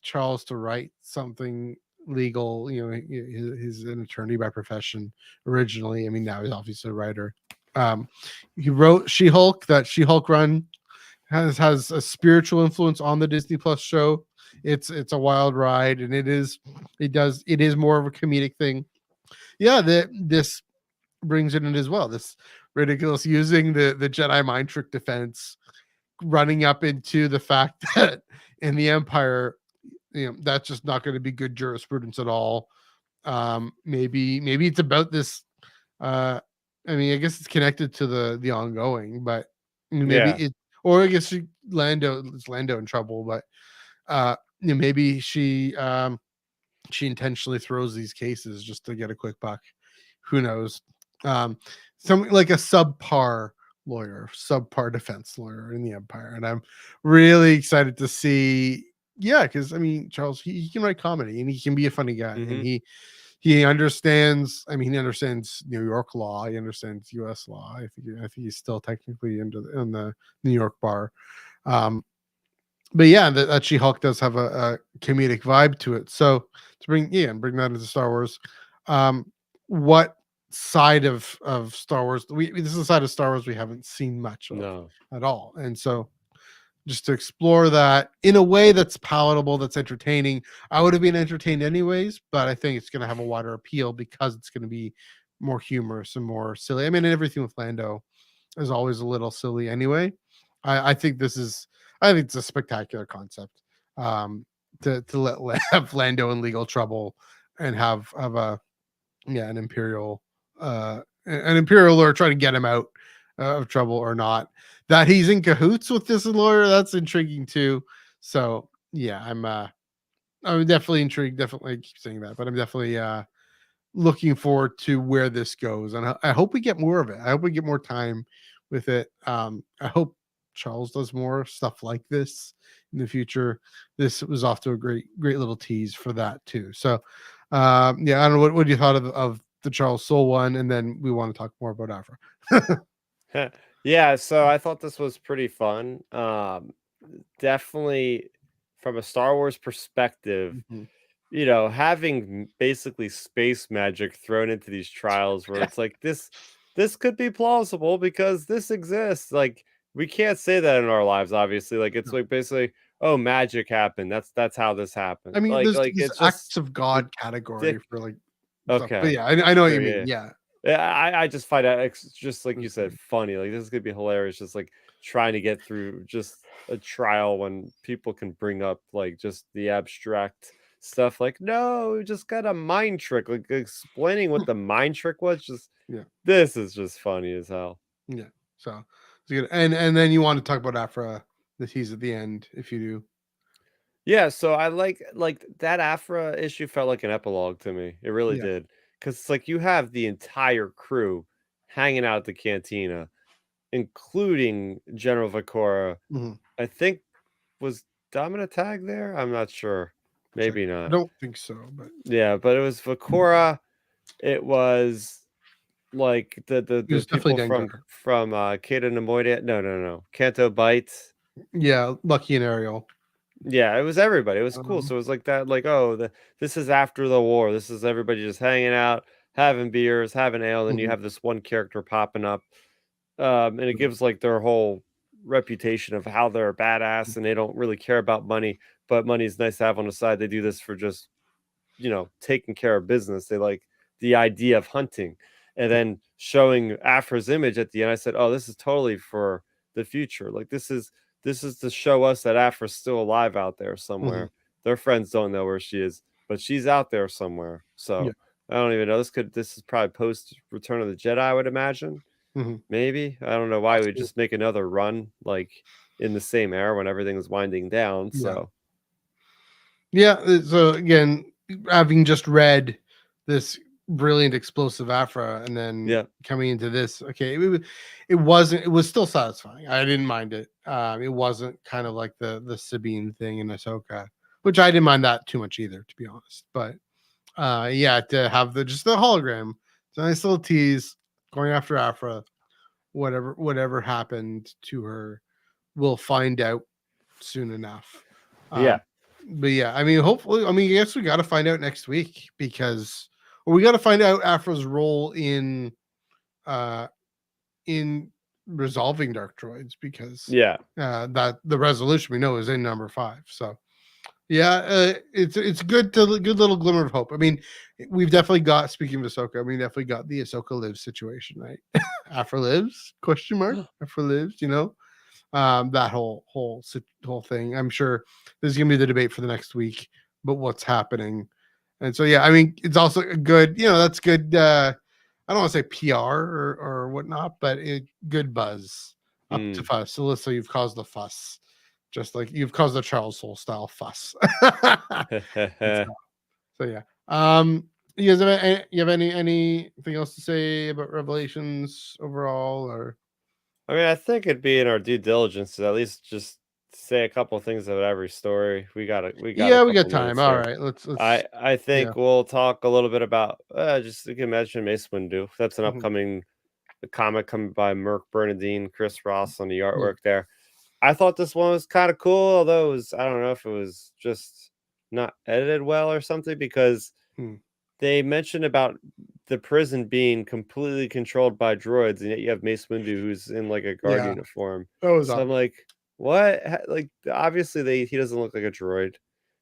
[SPEAKER 1] Charles to write something legal. He's an attorney by profession originally. I mean, now he's obviously a writer. Um, he wrote She-Hulk, that She-Hulk run has a spiritual influence on the Disney Plus show. It's a wild ride, and it is more of a comedic thing. Yeah, this brings it in as well. This ridiculous using the Jedi mind trick defense, running up into the fact that in the Empire, that's just not going to be good jurisprudence at all. Maybe it's about this. Uh, I mean, I guess it's connected to the ongoing, but maybe
[SPEAKER 2] yeah.
[SPEAKER 1] it, or I guess Lando in trouble, but maybe she intentionally throws these cases just to get a quick buck. Who knows? Um, Something like a subpar defense lawyer in the Empire, and I'm really excited to see. Yeah, because I mean, Charles, he can write comedy and he can be a funny guy, and
[SPEAKER 2] Hmm.
[SPEAKER 1] he understands. I mean, he understands New York law. He understands U.S. law. I think he's still technically in the New York bar. Um, but yeah, that She-Hulk does have a comedic vibe to it. So to bring that into Star Wars, what side of Star Wars this is a side of Star Wars we haven't seen much of
[SPEAKER 2] No.
[SPEAKER 1] at all, and so just to explore that in a way that's palatable, that's entertaining. I would have been entertained anyways, but I think it's going to have a wider appeal because it's going to be more humorous and more silly. I mean, everything with Lando is always a little silly anyway. I think I think it's a spectacular concept. To have Lando in legal trouble and have a an imperial lawyer trying to get him out of trouble or not. That he's in cahoots with this lawyer, that's intriguing too. So yeah, I'm definitely intrigued. Definitely, I keep saying that, but I'm definitely looking forward to where this goes, and I hope we get more of it. I hope we get more time with it. I hope Charles does more stuff like this in the future. This was off to a great little tease for that too. So, yeah, I don't know what you thought of the Charles Soule one, and then we want to talk more about Aphra.
[SPEAKER 2] Yeah, so I thought this was pretty fun. Definitely from a Star Wars perspective,
[SPEAKER 1] Mhm.
[SPEAKER 2] having basically space magic thrown into these trials where
[SPEAKER 1] Yeah,
[SPEAKER 2] it's like this could be plausible because this exists. Like we can't say that in our lives, obviously. Like it's
[SPEAKER 1] no.
[SPEAKER 2] like basically, oh, magic happened. That's how this happened.
[SPEAKER 1] I mean,
[SPEAKER 2] Like
[SPEAKER 1] there's
[SPEAKER 2] like
[SPEAKER 1] this
[SPEAKER 2] it's just
[SPEAKER 1] acts of God category
[SPEAKER 2] ridiculous.
[SPEAKER 1] for like stuff, but
[SPEAKER 2] Okay.
[SPEAKER 1] yeah, I know what
[SPEAKER 2] So
[SPEAKER 1] you mean.
[SPEAKER 2] yeah.
[SPEAKER 1] Yeah,
[SPEAKER 2] Yeah, I just find that just like you said,
[SPEAKER 1] mhm.
[SPEAKER 2] funny. Like this is gonna be hilarious. Just like trying to get through just a trial when people can bring up like just the abstract stuff. Like, no, we just got a mind trick. Like explaining what the mind trick was. Just
[SPEAKER 1] Yeah,
[SPEAKER 2] this is just funny as hell.
[SPEAKER 1] yeah. So it's good. And then you want to talk about Aphra, the tease at the end, if you do.
[SPEAKER 2] Yeah, so I like that Aphra issue felt like an epilogue to me. It really
[SPEAKER 1] Yeah.
[SPEAKER 2] did. Because it's like you have the entire crew hanging out at the cantina, including General Vicora.
[SPEAKER 1] Mhm.
[SPEAKER 2] I think was Domina Tag there? I'm not sure.
[SPEAKER 1] Check.
[SPEAKER 2] Maybe
[SPEAKER 1] I
[SPEAKER 2] not.
[SPEAKER 1] don't think so, but
[SPEAKER 2] Yeah, but it was Vicora. It was like
[SPEAKER 1] it
[SPEAKER 2] the
[SPEAKER 1] was definitely
[SPEAKER 2] people
[SPEAKER 1] Dengar.
[SPEAKER 2] from Kata Nemoidia. No. Canto Bites.
[SPEAKER 1] Yeah, Lucky and Ariel.
[SPEAKER 2] Yeah, it was everybody. It was cool.
[SPEAKER 1] Um,
[SPEAKER 2] So it was like that, like, oh, this is after the war. This is everybody just hanging out, having beers, having ale. Then you
[SPEAKER 1] mhm.
[SPEAKER 2] have this one character popping up. And it
[SPEAKER 1] Mhm.
[SPEAKER 2] gives like their whole reputation of how they're a badass and they don't really care about money, but money is nice to have on the side. They do this for just taking care of business. They like the idea of hunting, and then showing Afra's image at the end. I said, "Oh, this is totally for the future. Like this is to show us that Afra's still alive out there
[SPEAKER 1] Mhm.
[SPEAKER 2] somewhere. Their friends don't know where she is, but she's out there somewhere.
[SPEAKER 1] Yeah.
[SPEAKER 2] So I don't even know. This is probably post Return of the Jedi, I would imagine.
[SPEAKER 1] Mhm.
[SPEAKER 2] Maybe. I don't know why we
[SPEAKER 1] Possibly.
[SPEAKER 2] just make another run like in the same era when everything is winding down.
[SPEAKER 1] Yeah.
[SPEAKER 2] So
[SPEAKER 1] Yeah. So again, having just read this brilliant explosive Aphra and then
[SPEAKER 2] yeah.
[SPEAKER 1] coming into this, okay, it wasn't. It was still satisfying. I didn't mind it. It wasn't kind of like the Sabine thing in Ahsoka, which I didn't mind that too much either, to be honest. But yeah, to have the hologram, it's a nice little tease going after Aphra. Whatever happened to her, we'll find out soon enough.
[SPEAKER 2] Yeah.
[SPEAKER 1] But yeah, I mean, hopefully, I mean, I guess we got to find out next week because, or we got to find out Aphra's role uh, in resolving Dark Droids because
[SPEAKER 2] Yeah.
[SPEAKER 1] that the resolution we know is in number 5. So yeah, it's good little glimmer of hope. I mean, we've definitely got, speaking of Ahsoka, we definitely got the Ahsoka lives situation, right? Aphra lives? Question mark. Aphra lives. That whole thing. I'm sure there's gonna be the debate for the next week, but what's happening? And so yeah, I mean, it's also a good, that's good. I don't want to say PR or whatnot, but good buzz up to
[SPEAKER 2] Mm.
[SPEAKER 1] fuss. So you've caused the fuss, just like you've caused the Charles Soule style fuss. And so yeah. You guys have anything else to say about Revelations overall, or
[SPEAKER 2] I mean, I think it'd be in our due diligence to at least just say a couple things about every story. We got a
[SPEAKER 1] yeah, we got
[SPEAKER 2] couple
[SPEAKER 1] time.
[SPEAKER 2] minutes
[SPEAKER 1] All
[SPEAKER 2] here.
[SPEAKER 1] right, let's
[SPEAKER 2] I
[SPEAKER 1] yeah.
[SPEAKER 2] think we'll talk a little bit about just you can mention Mace Windu. That's an
[SPEAKER 1] Mhm.
[SPEAKER 2] upcoming comic coming by Merc Bernadine, Chris Ross on the
[SPEAKER 1] Yeah.
[SPEAKER 2] artwork there. I thought this one was kind of cool, although I don't know if it was just not edited well or something because
[SPEAKER 1] Hmm.
[SPEAKER 2] they mentioned about the prison being completely controlled by droids, and yet you have Mace Windu who's in like a guard
[SPEAKER 1] Yeah,
[SPEAKER 2] uniform.
[SPEAKER 1] that was
[SPEAKER 2] So I'm
[SPEAKER 1] odd.
[SPEAKER 2] like, what? Like, obviously he doesn't look like a droid.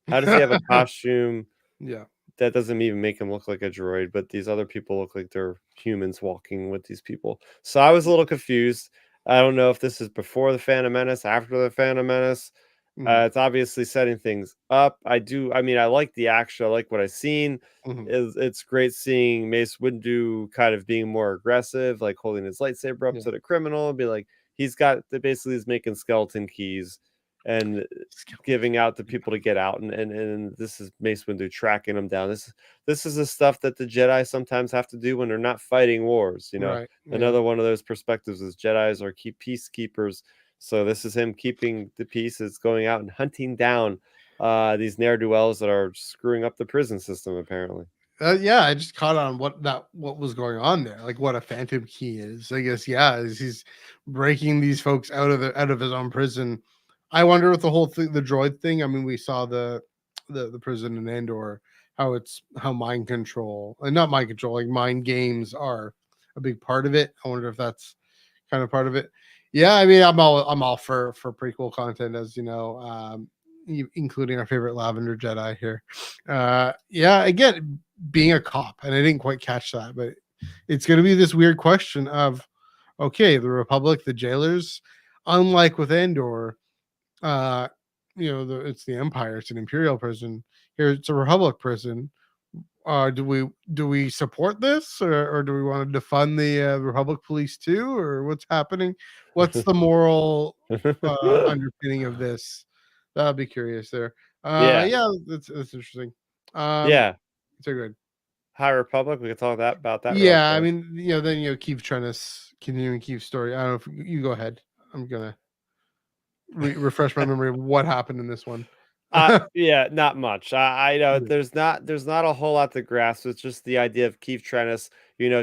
[SPEAKER 2] How does he have a costume
[SPEAKER 1] Yeah.
[SPEAKER 2] that doesn't even make him look like a droid? But these other people look like they're humans walking with these people. So I was a little confused. I don't know if this is before the Phantom Menace, after the Phantom Menace.
[SPEAKER 1] Mhm.
[SPEAKER 2] It's obviously setting things up. I mean, I like the action. I like what I've seen.
[SPEAKER 1] Mhm.
[SPEAKER 2] It's great seeing Mace Windu kind of being more aggressive, like holding his lightsaber up
[SPEAKER 1] Yeah.
[SPEAKER 2] to the criminal and be like, basically he's making skeleton keys and giving out to people to get out. And this is Mace Windu tracking them down. This is the stuff that the Jedi sometimes have to do when they're not fighting wars.
[SPEAKER 1] Right. Yeah.
[SPEAKER 2] Another one of those perspectives is Jedi's are keep peacekeepers. So this is him keeping the pieces, going out and hunting down these ne'er do wells that are screwing up the prison system. Apparently,
[SPEAKER 1] Yeah, I just caught on what was going on there, like what a phantom key is. I guess he's breaking these folks out of his own prison. I wonder with the whole thing, the droid thing. I mean, we saw the prison in Andor, how mind control and not mind control, like mind games are a big part of it. I wonder if that's kind of part of it. Yeah, I mean, I'm all for prequel content, as you know, including our favorite Lavender Jedi here. Yeah, again, being a cop, and I didn't quite catch that, but it's going to be this weird question of, okay, the Republic, the jailers, unlike with Andor, uh, it's the Empire, it's an Imperial prison. Here, it's a Republic prison. Do we support this, or do we want to defund the Republic Police too, or what's happening? What's the moral underpinning of this? That'll be curious there.
[SPEAKER 2] Yeah.
[SPEAKER 1] Yeah, that's interesting. Um,
[SPEAKER 2] Yeah.
[SPEAKER 1] so good.
[SPEAKER 2] High Republic. We could talk about that real
[SPEAKER 1] Yeah, I
[SPEAKER 2] quick.
[SPEAKER 1] mean, then Keith Trennis continuing Keith's story. I don't know if you go ahead. I'm gonna refresh my memory of what happened in this one.
[SPEAKER 2] Yeah, not much. I know
[SPEAKER 1] Yeah,
[SPEAKER 2] there's not a whole lot to grasp. It's just the idea of Keith Trennis.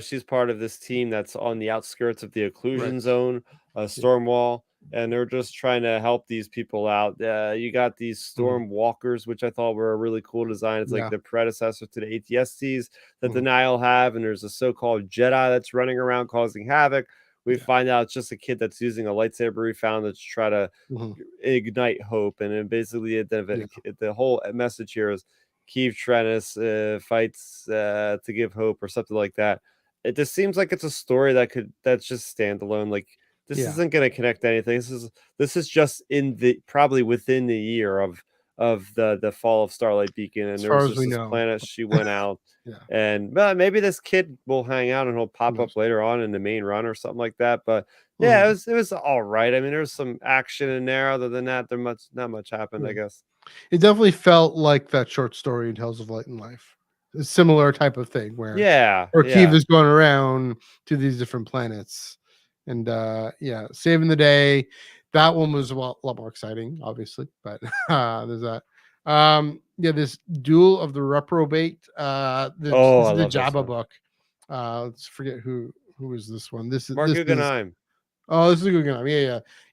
[SPEAKER 2] She's part of this team that's on the outskirts of the
[SPEAKER 1] right.
[SPEAKER 2] occlusion zone,
[SPEAKER 1] Yeah.
[SPEAKER 2] Stormwall, and they're just trying to help these people out. You got these
[SPEAKER 1] Mhm.
[SPEAKER 2] Storm Walkers, which I thought were a really cool design. It's like
[SPEAKER 1] Yeah.
[SPEAKER 2] the predecessor to the ATSTs that the
[SPEAKER 1] Mhm.
[SPEAKER 2] Nile have, and there's a so-called Jedi that's running around causing havoc. We
[SPEAKER 1] Yeah.
[SPEAKER 2] find out it's just a kid that's using a lightsaber he found to try to
[SPEAKER 1] Mhm.
[SPEAKER 2] ignite hope. And then basically
[SPEAKER 1] Yeah.
[SPEAKER 2] the whole message here is Keith Trennis fights to give hope or something like that. It just seems like it's a story that's just standalone. Like this
[SPEAKER 1] Yeah.
[SPEAKER 2] isn't going to connect to anything. This is just in the probably within the year of the fall of Starlight Beacon, and
[SPEAKER 1] As
[SPEAKER 2] there
[SPEAKER 1] far
[SPEAKER 2] was
[SPEAKER 1] as
[SPEAKER 2] just
[SPEAKER 1] we
[SPEAKER 2] this
[SPEAKER 1] know.
[SPEAKER 2] planet she went out.
[SPEAKER 1] Yeah.
[SPEAKER 2] And maybe this kid will hang out and he'll
[SPEAKER 1] Who
[SPEAKER 2] pop up
[SPEAKER 1] knows?
[SPEAKER 2] later on in the main run or something like that. But yeah,
[SPEAKER 1] Mhm.
[SPEAKER 2] it was all right. I mean, there was some action in there. Other than that, not much happened, I
[SPEAKER 1] Yeah.
[SPEAKER 2] guess.
[SPEAKER 1] It definitely felt like that short story in Tales of Light and Life. A similar type of thing
[SPEAKER 2] Yeah,
[SPEAKER 1] where Keith
[SPEAKER 2] yeah.
[SPEAKER 1] is going around to these different planets and yeah, saving the day. That one was a lot more exciting, obviously, but there's that. Yeah, this Duel of the Reprobate. This
[SPEAKER 2] Oh,
[SPEAKER 1] is
[SPEAKER 2] I
[SPEAKER 1] the
[SPEAKER 2] love this
[SPEAKER 1] Jabba
[SPEAKER 2] one.
[SPEAKER 1] book. Let's forget who is this one.
[SPEAKER 2] Mark
[SPEAKER 1] This is
[SPEAKER 2] Guggenheim.
[SPEAKER 1] Oh, this is a good game.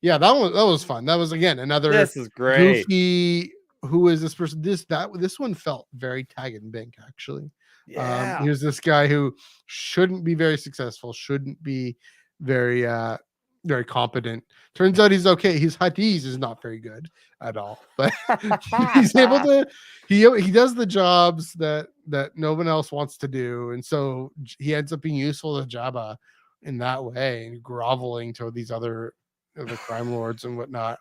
[SPEAKER 1] Yeah. That was fun. That was again another
[SPEAKER 2] This is great.
[SPEAKER 1] goofy. Who is this person? This one felt very Tag and Bink actually.
[SPEAKER 2] Yeah.
[SPEAKER 1] Here's this guy who shouldn't be very successful, shouldn't be very very competent. Turns out he's okay. His Hadith is not very good at all, but he's able to. He does the jobs that no one else wants to do, and so he ends up being useful to Jabba in that way, and groveling to these other crime lords and whatnot.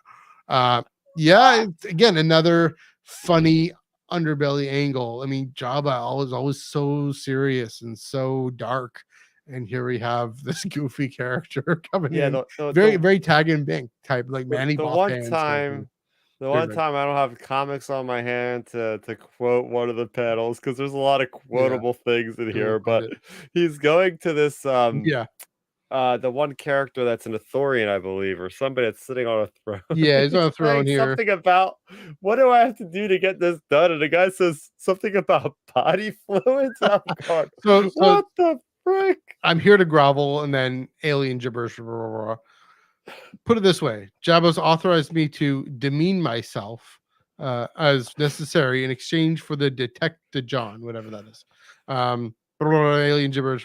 [SPEAKER 1] Uh, yeah, again another funny underbelly angle. I mean, Jabba always so serious and so dark, and here we have this goofy character coming
[SPEAKER 2] Yeah,
[SPEAKER 1] in,
[SPEAKER 2] the the
[SPEAKER 1] very
[SPEAKER 2] the
[SPEAKER 1] very Tag and Bink type, like
[SPEAKER 2] the,
[SPEAKER 1] Manny
[SPEAKER 2] the
[SPEAKER 1] Ball
[SPEAKER 2] one
[SPEAKER 1] fans kind of thing.
[SPEAKER 2] time the
[SPEAKER 1] Very
[SPEAKER 2] one
[SPEAKER 1] good.
[SPEAKER 2] time I don't have comics on my hand to quote one of the panels because there's a lot of
[SPEAKER 1] Yeah,
[SPEAKER 2] quotable things in
[SPEAKER 1] we'll
[SPEAKER 2] here,
[SPEAKER 1] find
[SPEAKER 2] but
[SPEAKER 1] it.
[SPEAKER 2] he's going to this
[SPEAKER 1] Yeah,
[SPEAKER 2] the one character that's an Athorian, I believe, or somebody that's sitting on a throne.
[SPEAKER 1] yeah, he's on a
[SPEAKER 2] He's
[SPEAKER 1] throne
[SPEAKER 2] saying
[SPEAKER 1] here.
[SPEAKER 2] something about what do I have to do to get this done? And the guy says something about body fluids. I'm going,
[SPEAKER 1] So
[SPEAKER 2] what the frick?
[SPEAKER 1] I'm here to grovel, and then alien gibberish. Put it this way: Jabba's authorized me to demean myself as necessary in exchange for the detect the John, whatever that is. Alien gibberish.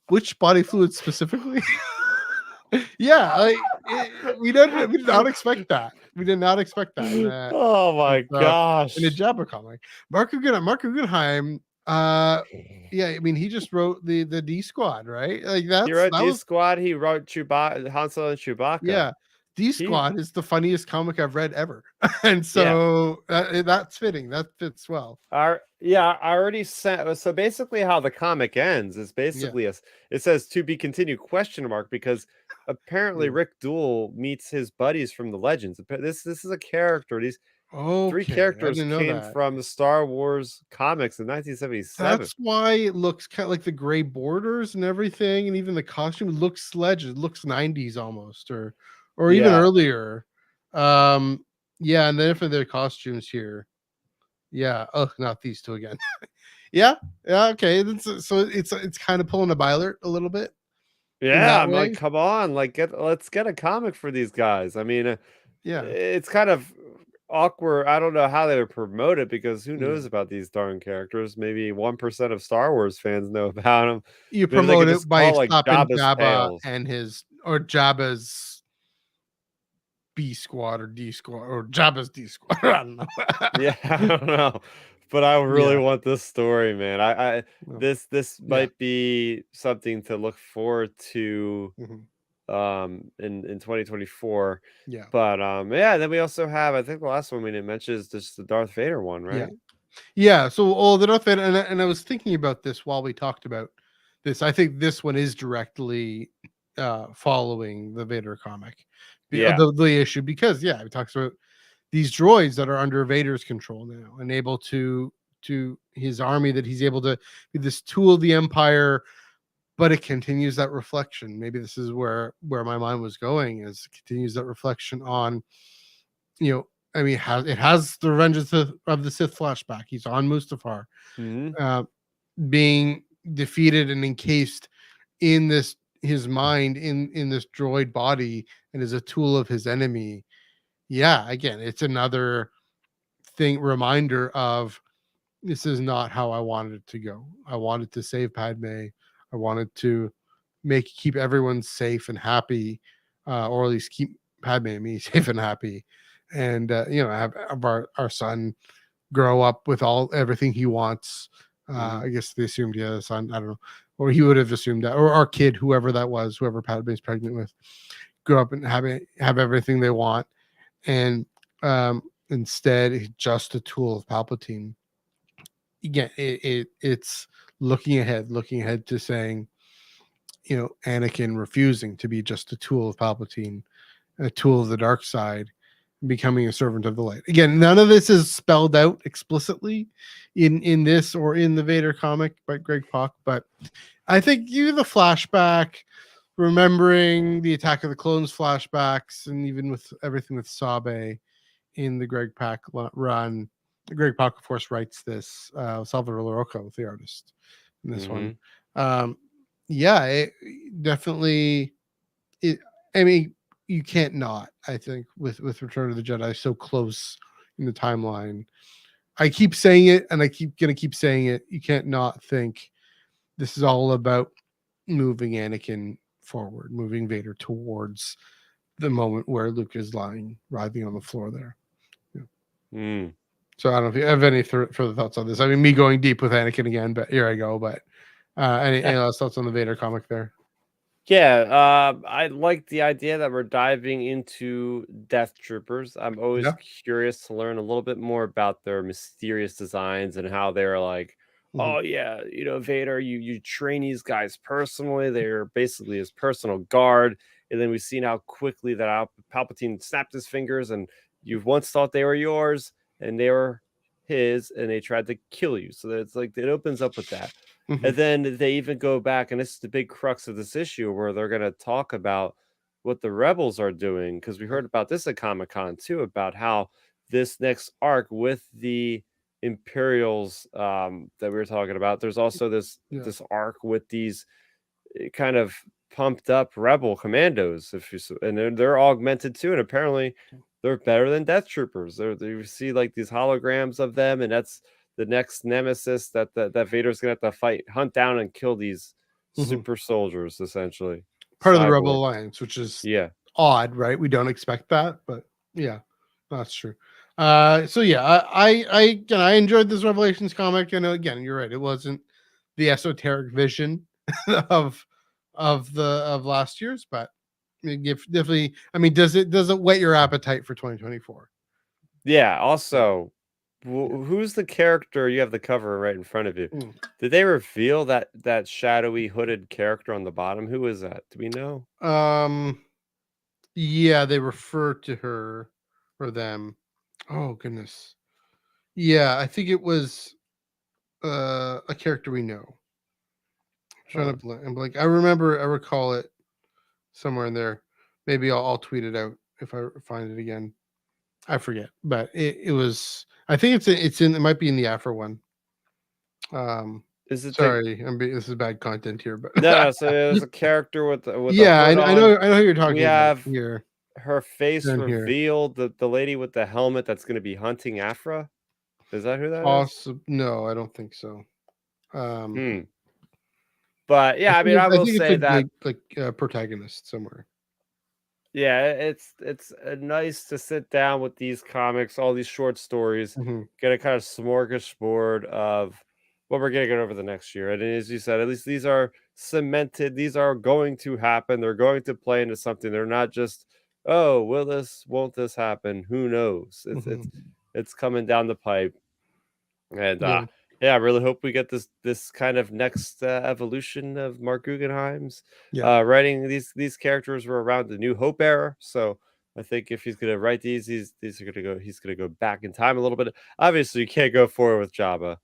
[SPEAKER 1] Which body fluid specifically? Yeah, we did not expect that. We did not expect that
[SPEAKER 2] Oh my
[SPEAKER 1] in a
[SPEAKER 2] gosh.
[SPEAKER 1] Jabba comic. Mark Guggenheim. Yeah, I mean, he just wrote the D Squad, right? Like
[SPEAKER 2] He wrote
[SPEAKER 1] that
[SPEAKER 2] D
[SPEAKER 1] was
[SPEAKER 2] Squad, he wrote Chewbacca, Han Solo and Chewbacca.
[SPEAKER 1] yeah. D
[SPEAKER 2] He
[SPEAKER 1] Squad is the funniest comic I've read ever, and
[SPEAKER 2] yeah.
[SPEAKER 1] so that's fitting. That fits well.
[SPEAKER 2] I already sent. So basically, how the comic ends is
[SPEAKER 1] Yeah,
[SPEAKER 2] basically it says to be continued question mark because apparently
[SPEAKER 1] yeah.
[SPEAKER 2] Rick Duel meets his buddies from the Legends. This is a character. These three
[SPEAKER 1] Okay, I
[SPEAKER 2] characters
[SPEAKER 1] didn't know
[SPEAKER 2] came
[SPEAKER 1] that.
[SPEAKER 2] from the Star Wars comics in 1977.
[SPEAKER 1] That's why it looks kind of like the gray borders and everything, and even the costume looks sledge. It looks 90s almost, or even
[SPEAKER 2] Yeah,
[SPEAKER 1] earlier. Um, yeah, and then for their costumes here, yeah. Oh, not these two again. Yeah, yeah, okay. So it's kind of pulling a Bylert a little bit in
[SPEAKER 2] Yeah,
[SPEAKER 1] that
[SPEAKER 2] I'm like,
[SPEAKER 1] way.
[SPEAKER 2] come on, like let's get a comic for these guys. I mean,
[SPEAKER 1] Yeah,
[SPEAKER 2] it's kind of awkward. I don't know how they would promote it because who
[SPEAKER 1] yeah.
[SPEAKER 2] knows about these darn characters? Maybe 1% of Star Wars fans know about them.
[SPEAKER 1] You
[SPEAKER 2] Maybe they
[SPEAKER 1] promote
[SPEAKER 2] could
[SPEAKER 1] it
[SPEAKER 2] just
[SPEAKER 1] by
[SPEAKER 2] call like
[SPEAKER 1] stopping
[SPEAKER 2] Jabba's
[SPEAKER 1] Jabba
[SPEAKER 2] Tales.
[SPEAKER 1] and his or Jabba's B squad or D squad or Jabba's D squad. I don't know.
[SPEAKER 2] Yeah, I don't know, but I really
[SPEAKER 1] Yeah.
[SPEAKER 2] want this story, man. I
[SPEAKER 1] Well,
[SPEAKER 2] this
[SPEAKER 1] yeah.
[SPEAKER 2] might be something to look forward to
[SPEAKER 1] Mhm.
[SPEAKER 2] in 2024.
[SPEAKER 1] Yeah.
[SPEAKER 2] But yeah, then we also have, I think the last one we didn't mention is just the Darth Vader one,
[SPEAKER 1] Yeah.
[SPEAKER 2] right?
[SPEAKER 1] Yeah. So, all the Darth Vader, and I was thinking about this while we talked about this. I think this one is directly following the Vader comic,
[SPEAKER 2] Yeah.
[SPEAKER 1] the issue, because yeah, it talks about these droids that are under Vader's control now and able to his army, that he's able to be this tool of the Empire, but it continues that reflection. Maybe this is where my mind was going, is it continues that reflection on, you know, I mean, it has the Revenge of the Sith flashback. He's on Mustafar,
[SPEAKER 2] Hmm.
[SPEAKER 1] uh, being defeated and encased in this his mind in this droid body, and is a tool of his enemy. Yeah, again, it's another thing, reminder of, this is not how I wanted it to go. I wanted to save Padme. I wanted to keep everyone safe and happy, or at least keep Padme and me safe and happy, and have our son grow up with everything he wants.
[SPEAKER 2] Hmm.
[SPEAKER 1] I guess they assumed he had a son. I don't know, or he would have assumed that, or our kid, whoever that was, whoever Padme's pregnant with, grow up and have everything they want, and instead, he's just a tool of Palpatine. Again, it's looking ahead to saying, Anakin refusing to be just a tool of Palpatine, a tool of the dark side, becoming a servant of the light. Again, none of this is spelled out explicitly in this or in the Vader comic by Greg Pak, but I think the flashback, remembering the Attack of the Clones flashbacks, and even with everything with Sabe in the Greg Pak run. Greg Pak, of course, writes this. Salvador Larroca was the artist in this one.
[SPEAKER 2] Hmm.
[SPEAKER 1] Um, yeah, it definitely. It, I mean, you can't not. I think with Return of the Jedi, so close in the timeline. I keep saying it, and I gonna keep saying it. You can't not think this is all about moving Anakin forward, moving Vader towards the moment where Luke is writhing on the floor there. Yeah.
[SPEAKER 2] Mm.
[SPEAKER 1] So I don't know if you have any further thoughts on this. I mean, me going deep with Anakin again, but here I go. But any last thoughts on the Vader comic there?
[SPEAKER 2] Yeah, I like the idea that we're diving into Death Troopers. I'm always
[SPEAKER 1] Yeah.
[SPEAKER 2] curious to learn a little bit more about their mysterious designs and how they're like,
[SPEAKER 1] Mhm.
[SPEAKER 2] oh yeah, Vader, you train these guys personally. They're basically his personal guard. And then we've seen how quickly that Palpatine snapped his fingers, and you've once thought they were yours, and they were his, and they tried to kill you. So that it's like it opens up with that.
[SPEAKER 1] Mhm.
[SPEAKER 2] And then they even go back, and this is the big crux of this issue where they're going to talk about what the rebels are doing. Because we heard about this at Comic Con too, about how this next arc with the Imperials that we were talking about, there's also
[SPEAKER 1] Yeah.
[SPEAKER 2] this arc with these kind of pumped up rebel commandos, and they're augmented too, and apparently they're better than Death Troopers. You see like these holograms of them, and that's the next nemesis that Vader's gonna have to hunt down and kill these
[SPEAKER 1] Mhm.
[SPEAKER 2] super soldiers, essentially
[SPEAKER 1] Part of the Rebel
[SPEAKER 2] cyborgs.
[SPEAKER 1] Alliance, which is
[SPEAKER 2] Yeah,
[SPEAKER 1] odd, right? We don't expect that, but yeah, that's true. So yeah, again, I enjoyed this Revelations comic, and again, you're right. It wasn't the esoteric vision of of last year's, but definitely. I mean, does it whet your appetite for 2024?
[SPEAKER 2] yeah.
[SPEAKER 1] Yeah.
[SPEAKER 2] Also,
[SPEAKER 1] Yeah.
[SPEAKER 2] who's the character? You have the cover right in front of you.
[SPEAKER 1] Mm.
[SPEAKER 2] Did they reveal that shadowy hooded character on the bottom? Who is that? Do we know?
[SPEAKER 1] Um. Yeah, they refer to her or them. Oh goodness. Yeah, I think it was a character we know. Trying to
[SPEAKER 2] Huh.
[SPEAKER 1] I recall it somewhere in there. Maybe I'll tweet it out if I find it again. I forget, but it was. I think it might be in the Aphra one.
[SPEAKER 2] Is it the
[SPEAKER 1] Sorry, this is bad content here, but
[SPEAKER 2] no? So there's a character with a
[SPEAKER 1] yeah,
[SPEAKER 2] hood on.
[SPEAKER 1] I know who you're
[SPEAKER 2] We
[SPEAKER 1] talking about
[SPEAKER 2] have
[SPEAKER 1] here.
[SPEAKER 2] her face
[SPEAKER 1] Down here,
[SPEAKER 2] revealed. The lady with the helmet that's going to be hunting Aphra. Is that who that is?
[SPEAKER 1] no, I don't think so. Um,
[SPEAKER 2] Hmm. But yeah, I mean, I
[SPEAKER 1] I
[SPEAKER 2] will
[SPEAKER 1] think it's
[SPEAKER 2] say that
[SPEAKER 1] like protagonist somewhere.
[SPEAKER 2] yeah, it's nice to sit down with these comics, all these short stories,
[SPEAKER 1] Hmm.
[SPEAKER 2] get a kind of smorgasbord of what we're gonna get over the next year. And as you said, at least these are cemented. These are going to happen. They're going to play into something. They're not just, oh, will this, won't this happen? Who knows? It's
[SPEAKER 1] Hmm.
[SPEAKER 2] it's it's coming down the pipe. And
[SPEAKER 1] Yeah,
[SPEAKER 2] yeah, I really hope we get this kind of next evolution of Mark Guggenheim's
[SPEAKER 1] yeah,
[SPEAKER 2] writing. These characters were around the New Hope era, so I think if he's gonna write these are gonna go. He's gonna go back in time a little bit. Obviously, you can't go forward with Jabba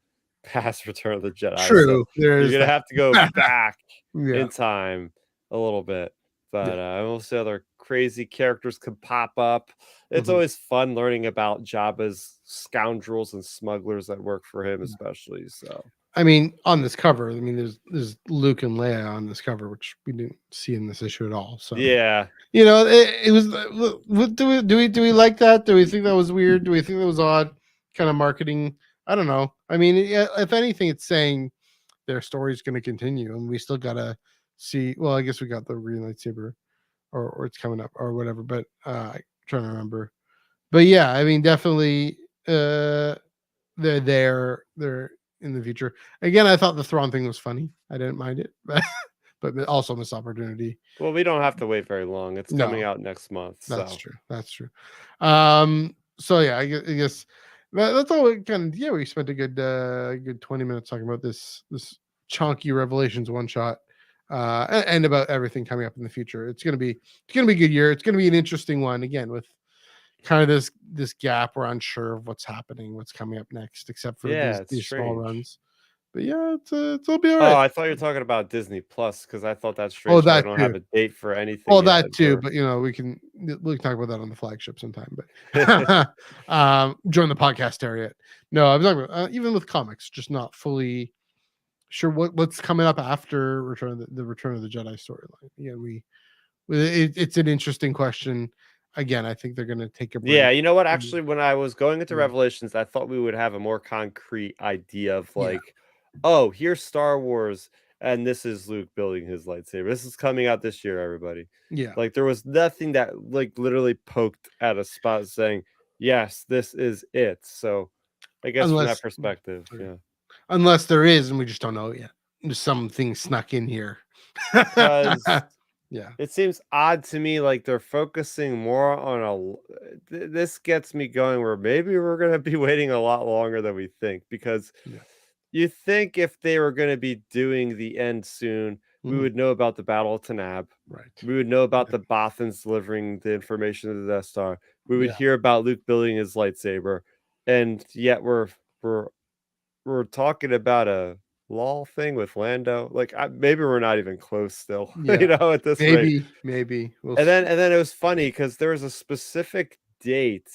[SPEAKER 2] past Return of the Jedi, so
[SPEAKER 1] true. There
[SPEAKER 2] you're
[SPEAKER 1] is
[SPEAKER 2] gonna
[SPEAKER 1] that.
[SPEAKER 2] have to go back
[SPEAKER 1] Yeah,
[SPEAKER 2] in time a little bit.
[SPEAKER 1] yeah.
[SPEAKER 2] But also other crazy characters could pop up. It's
[SPEAKER 1] Hmm.
[SPEAKER 2] always fun learning about Jabba's scoundrels and smugglers that work for him, especially. So
[SPEAKER 1] I mean, on this cover, I mean, there's Luke and Leia on this cover, which we didn't see in this issue at all. So
[SPEAKER 2] yeah,
[SPEAKER 1] you know, it was. Do we like that? Do we think that was weird? Do we think that was odd? Kind of marketing? I don't know. I mean, yeah, if anything, it's saying their story's going to continue, and we still gotta see. Well, I guess we got the green lightsaber, or it's coming up, or whatever. But I'm trying to remember. But yeah, I mean, definitely, they're there. They're in the future. Again, I thought the Thrawn thing was funny. I didn't mind it, but also missed opportunity.
[SPEAKER 2] well, we don't have to wait very long. It's coming
[SPEAKER 1] No,
[SPEAKER 2] out next month,
[SPEAKER 1] that's
[SPEAKER 2] so
[SPEAKER 1] true. That's true. So yeah, I guess that's all. We kind of, yeah, we spent a good 20 minutes talking about this chunky Revelations one shot, and about everything coming up in the future. It's gonna be a good year. It's gonna be an interesting one again with kind of this gap. We're unsure of what's happening, what's coming up next, except for
[SPEAKER 2] yeah, it's
[SPEAKER 1] these small
[SPEAKER 2] strange.
[SPEAKER 1] runs. But yeah, it'll be all
[SPEAKER 2] Oh,
[SPEAKER 1] right.
[SPEAKER 2] I thought you were talking about Disney Plus because I thought that's
[SPEAKER 1] Oh,
[SPEAKER 2] strange because they
[SPEAKER 1] that
[SPEAKER 2] don't have
[SPEAKER 1] too.
[SPEAKER 2] a date for anything
[SPEAKER 1] Oh,
[SPEAKER 2] yet.
[SPEAKER 1] that too,
[SPEAKER 2] Or
[SPEAKER 1] but, we can talk about that on the flagship sometime, but, join the podcast area. No, I was talking about, even with comics, just not fully sure what's coming up after Return of the Return of the Jedi storyline. Yeah, it's an interesting question. Again, I think they're gonna take a
[SPEAKER 2] yeah,
[SPEAKER 1] break.
[SPEAKER 2] you know what? Actually, when I was going into
[SPEAKER 1] Yeah,
[SPEAKER 2] Revelations, I thought we would have a more concrete idea of
[SPEAKER 1] yeah,
[SPEAKER 2] like, oh, here's Star Wars, and this is Luke building his lightsaber. This is coming out this year, everybody.
[SPEAKER 1] yeah.
[SPEAKER 2] Like there was nothing that like literally poked at a spot saying, yes, this is it. So I guess from that
[SPEAKER 1] Unless
[SPEAKER 2] perspective,
[SPEAKER 1] okay.
[SPEAKER 2] yeah.
[SPEAKER 1] Unless there is, and we just don't know yet. There's something snuck in here.
[SPEAKER 2] Because
[SPEAKER 1] Yeah,
[SPEAKER 2] it seems odd to me like they're focusing more on this gets me going where maybe we're going to be waiting a lot longer than we think because
[SPEAKER 1] yeah,
[SPEAKER 2] you think if they were going to be doing the end soon, we
[SPEAKER 1] mhm,
[SPEAKER 2] would know about the Battle of Tanab.
[SPEAKER 1] right.
[SPEAKER 2] We would know about
[SPEAKER 1] Yeah,
[SPEAKER 2] the Bothans delivering the information to the Death Star. We would
[SPEAKER 1] yeah,
[SPEAKER 2] hear about Luke building his lightsaber, and yet we're we're talking about a law thing with Lando. Like maybe we're not even close still,
[SPEAKER 1] yeah.
[SPEAKER 2] at this rate.
[SPEAKER 1] Maybe we'll
[SPEAKER 2] And
[SPEAKER 1] see.
[SPEAKER 2] then it was funny because there was a specific date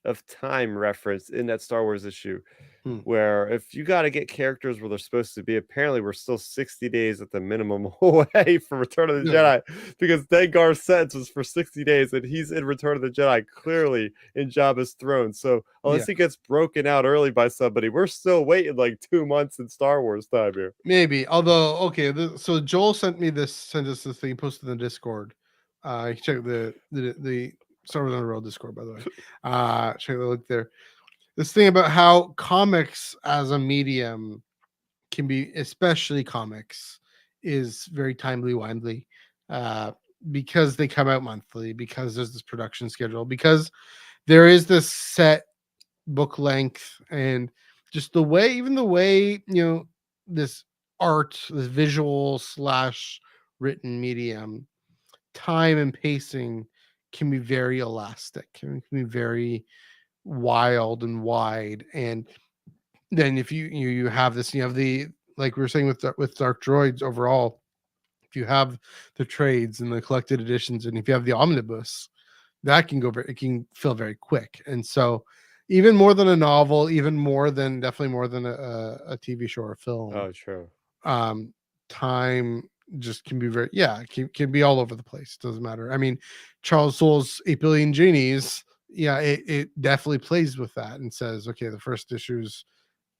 [SPEAKER 2] of time reference in that Star Wars issue
[SPEAKER 1] Hmm.
[SPEAKER 2] where if you got to get characters where they're supposed to be, apparently we're still 60 days at the minimum away from Return of the
[SPEAKER 1] Yeah,
[SPEAKER 2] Jedi because Dengar's sentence was for 60 days and he's in Return of the Jedi clearly in Jabba's throne. So
[SPEAKER 1] yeah,
[SPEAKER 2] unless he gets broken out early by somebody, we're still waiting like 2 months in Star Wars time here.
[SPEAKER 1] maybe. Although, okay, so Joel sent us this thing, he posted in the Discord. Check the Star Wars Underworld Discord, by the way. Check the link there. This thing about how comics as a medium can be, especially comics, is very timely wimely, uh, because they come out monthly, because there's this production schedule, because there is this set book length, and just even the way, this art, this visual slash written medium, time and pacing can be very elastic, and can be very wild and wide. And then if you have this, you have the, like we were saying with Dark Droids overall, if you have the trades and the collected editions, and if you have the omnibus, that can go very, it can feel very quick. And so even more than a novel, even more than definitely more than a TV show or a film.
[SPEAKER 2] Oh, true.
[SPEAKER 1] Um, time just can be very can be all over the place. Doesn't matter. I mean, Charles Soule's 8 Billion Genies, yeah, it definitely plays with that and says, okay, the first issue's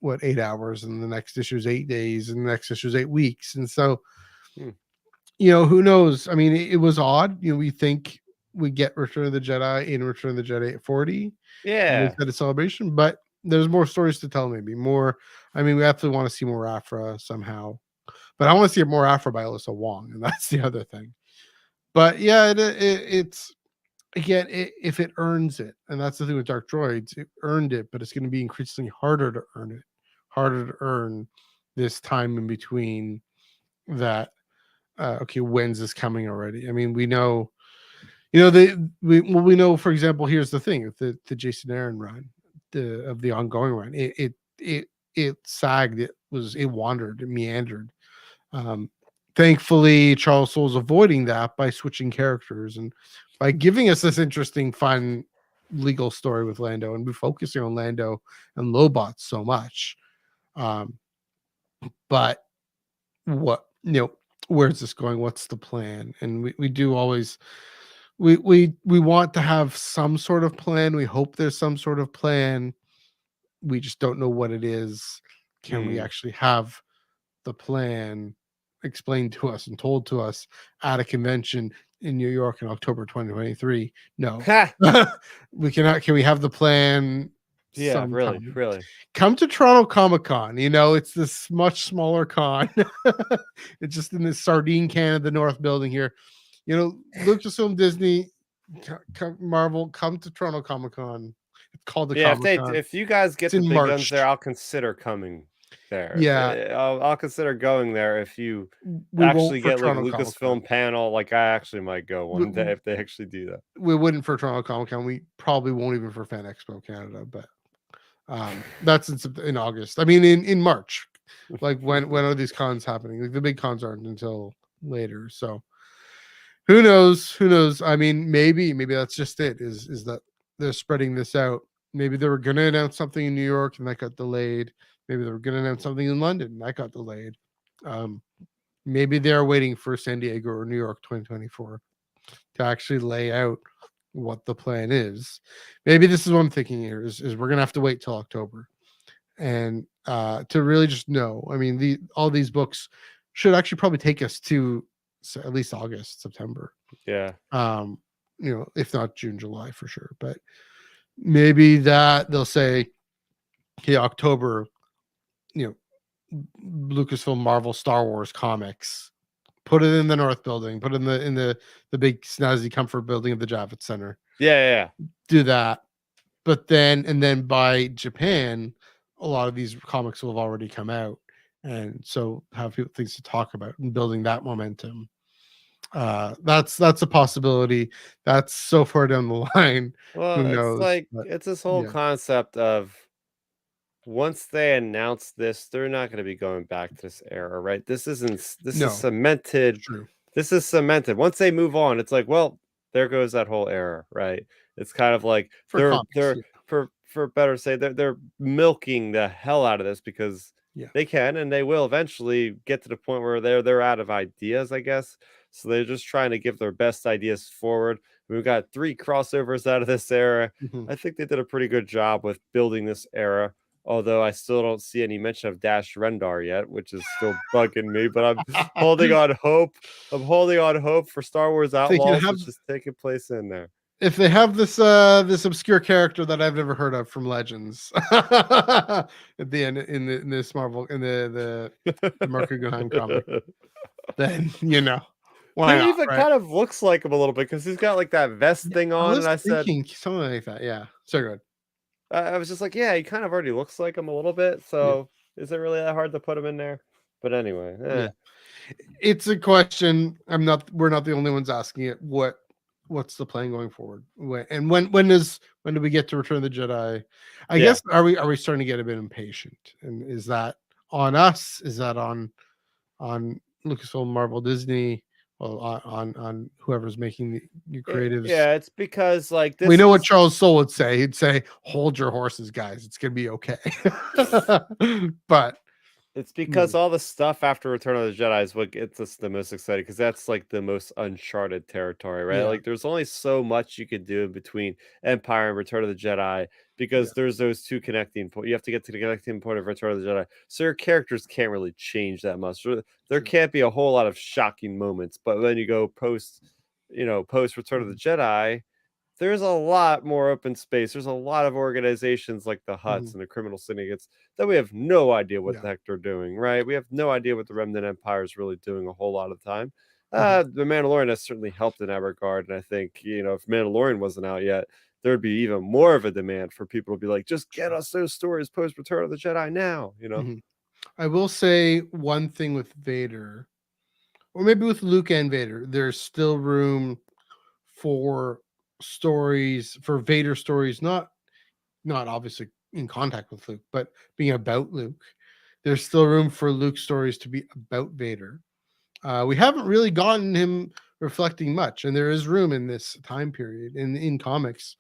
[SPEAKER 1] what 8 hours, and the next issue is 8 days, and the next issue is 8 weeks, and so
[SPEAKER 2] Hmm.
[SPEAKER 1] who knows? I mean, it was odd. We think we get Return of the Jedi in Return of the Jedi at 40, and they
[SPEAKER 2] Yeah.
[SPEAKER 1] said a celebration, but there's more stories to tell. Maybe more. I mean, we absolutely want to see more Aphra somehow, but I want to see more Aphra by Alyssa Wong, and that's the other thing. But yeah, it's again, if it earns it, and that's the thing with Dark Droids, it earned it, but it's going to be increasingly harder to earn it, harder to earn this time in between that. Okay, when's this coming already? I mean, we know, we know. For example, here's the thing: with the Jason Aaron run, of the ongoing run, it sagged, it wandered, it meandered. Um, Thankfully, Charles Soule's avoiding that by switching characters and by giving us this interesting, fun legal story with Lando, and we're focusing on Lando and Lobot so much. Um, but what where's this going? What's the plan? And we do always we want to have some sort of plan. We hope there's some sort of plan. We just don't know what it is. Can we
[SPEAKER 2] Hmm.
[SPEAKER 1] actually have the plan explained to us and told to us at a convention in New York in October 2023? No.
[SPEAKER 2] Ha!
[SPEAKER 1] We cannot. Can we have the plan
[SPEAKER 2] Yeah, really,
[SPEAKER 1] sometime?
[SPEAKER 2] really.
[SPEAKER 1] Come to Toronto Comic Con. It's this much smaller con. It's just in this sardine can of the North Building here. Lucasfilm, Disney, Marvel, come to Toronto Comic Con. It's called the
[SPEAKER 2] Yeah,
[SPEAKER 1] Comic Con.
[SPEAKER 2] if you guys
[SPEAKER 1] It's
[SPEAKER 2] get the
[SPEAKER 1] in
[SPEAKER 2] big guns there,
[SPEAKER 1] March.
[SPEAKER 2] I'll consider coming there.
[SPEAKER 1] Yeah,
[SPEAKER 2] I'll consider going there if you
[SPEAKER 1] we won't
[SPEAKER 2] actually
[SPEAKER 1] for
[SPEAKER 2] get like
[SPEAKER 1] Toronto Comic Con.
[SPEAKER 2] Lucasfilm panel. Like I actually might go
[SPEAKER 1] We,
[SPEAKER 2] one day if they actually do that.
[SPEAKER 1] we wouldn't for Toronto Comic Con. We probably won't even for Fan Expo Canada, but that's in August. I mean, in March. Like when are these cons happening? Like the big cons aren't until later. So who knows? Who knows? I mean, maybe that's just it. Is that they're spreading this out? Maybe they were going to announce something in New York and that got delayed. Maybe they were going to announce something in London and that got delayed. Um, Maybe they're waiting for San Diego or New York 2024 to actually lay out what the plan is. Maybe this is what I'm thinking here: is we're gonna have to wait till October and to really just know. I mean, all these books should actually probably take us to at least August, September.
[SPEAKER 2] Yeah.
[SPEAKER 1] If not June, July for sure. But maybe that they'll say, "Hey, October, you Lucasfilm, Marvel, Star Wars comics. Put it in the North Building. Put it in the big snazzy comfort building of the Javits Center.
[SPEAKER 2] Yeah.
[SPEAKER 1] Do that, but then by Japan, a lot of these comics will have already come out, and so have people things to talk about and building that momentum. That's a possibility. That's so far down the line. Who
[SPEAKER 2] Well, it's
[SPEAKER 1] knows?
[SPEAKER 2] like
[SPEAKER 1] But
[SPEAKER 2] it's this whole
[SPEAKER 1] yeah,
[SPEAKER 2] concept of once they announce this, they're not going to be going back to this era, right? This is
[SPEAKER 1] no,
[SPEAKER 2] cemented.
[SPEAKER 1] true
[SPEAKER 2] This is cemented. Once they move on, it's like, well, there goes that whole era, right? It's kind of like
[SPEAKER 1] for comics.
[SPEAKER 2] they're
[SPEAKER 1] Yeah,
[SPEAKER 2] for better say they're milking the hell out of this because
[SPEAKER 1] yeah.
[SPEAKER 2] they can and they will eventually get to the point where they're out of ideas, I guess. So they're just trying to give their best ideas forward. We've got 3 crossovers out of this era.
[SPEAKER 1] Mhm.
[SPEAKER 2] I think they did a pretty good job with building this era. Although I still don't see any mention of Dash Rendar yet, which is still bugging me, but I'm holding on hope. I'm holding on hope for Star Wars
[SPEAKER 1] They can
[SPEAKER 2] Outlaws,
[SPEAKER 1] have
[SPEAKER 2] which is taking place in there.
[SPEAKER 1] if they have this obscure character that I've never heard of from Legends at the end in this Marvel in the Mark Guggenheim comic, then why
[SPEAKER 2] He
[SPEAKER 1] not,
[SPEAKER 2] even
[SPEAKER 1] right?
[SPEAKER 2] kind of looks like him a little bit because he's got like that vest
[SPEAKER 1] Yeah,
[SPEAKER 2] thing
[SPEAKER 1] I
[SPEAKER 2] on,
[SPEAKER 1] was
[SPEAKER 2] and I said,
[SPEAKER 1] thinking something like that. Yeah, so good.
[SPEAKER 2] I was just like, yeah, he kind of already looks like him a little bit.
[SPEAKER 1] Yeah,
[SPEAKER 2] So is it really that hard to put him in there? But anyway,
[SPEAKER 1] yeah. It's a question. We're not the only ones asking it. What's the plan going forward? When do we get to Return of the Jedi? I
[SPEAKER 2] yeah.
[SPEAKER 1] guess are we starting to get a bit impatient? And is that on us? Is that on Lucasfilm, Marvel, Disney? well, on whoever's making the new creatives.
[SPEAKER 2] Yeah, it's because like
[SPEAKER 1] We
[SPEAKER 2] this
[SPEAKER 1] know what
[SPEAKER 2] is
[SPEAKER 1] Charles Soule would say. He'd say, "Hold your horses, guys. It's gonna be okay." But
[SPEAKER 2] It's
[SPEAKER 1] you know,
[SPEAKER 2] because all the stuff after Return of the Jedi is what gets us the most excited because that's like the most uncharted territory, right?
[SPEAKER 1] yeah,
[SPEAKER 2] Like there's only so much you could do in between Empire and Return of the Jedi
[SPEAKER 1] yeah,
[SPEAKER 2] because there's those two connecting point. You have to get to the connecting point of Return of the Jedi. So your characters can't really change that much. There
[SPEAKER 1] true.
[SPEAKER 2] can't be a whole lot of shocking moments. But then you go post Return of the
[SPEAKER 1] Mhm,
[SPEAKER 2] Jedi, there's a lot more open space. There's a lot of organizations like the Huts
[SPEAKER 1] mhm,
[SPEAKER 2] and the criminal syndicates that we have no idea what
[SPEAKER 1] yeah,
[SPEAKER 2] the heck they're doing, right? We have no idea what the Remnant Empire is really doing a whole lot of the time.
[SPEAKER 1] mhm,
[SPEAKER 2] The Mandalorian has certainly helped in that regard. And I think, if Mandalorian wasn't out yet, there'd be even more of a demand for people to be like, just get
[SPEAKER 1] true.
[SPEAKER 2] us those stories post Return of the Jedi now.
[SPEAKER 1] Mhm. I will say one thing with Vader, or maybe with Luke and Vader, there's still room for stories for Vader stories, not obviously in contact with Luke, but being about Luke. There's still room for Luke stories to be about Vader. We haven't really gotten him reflecting much, and there is room in this time period in comics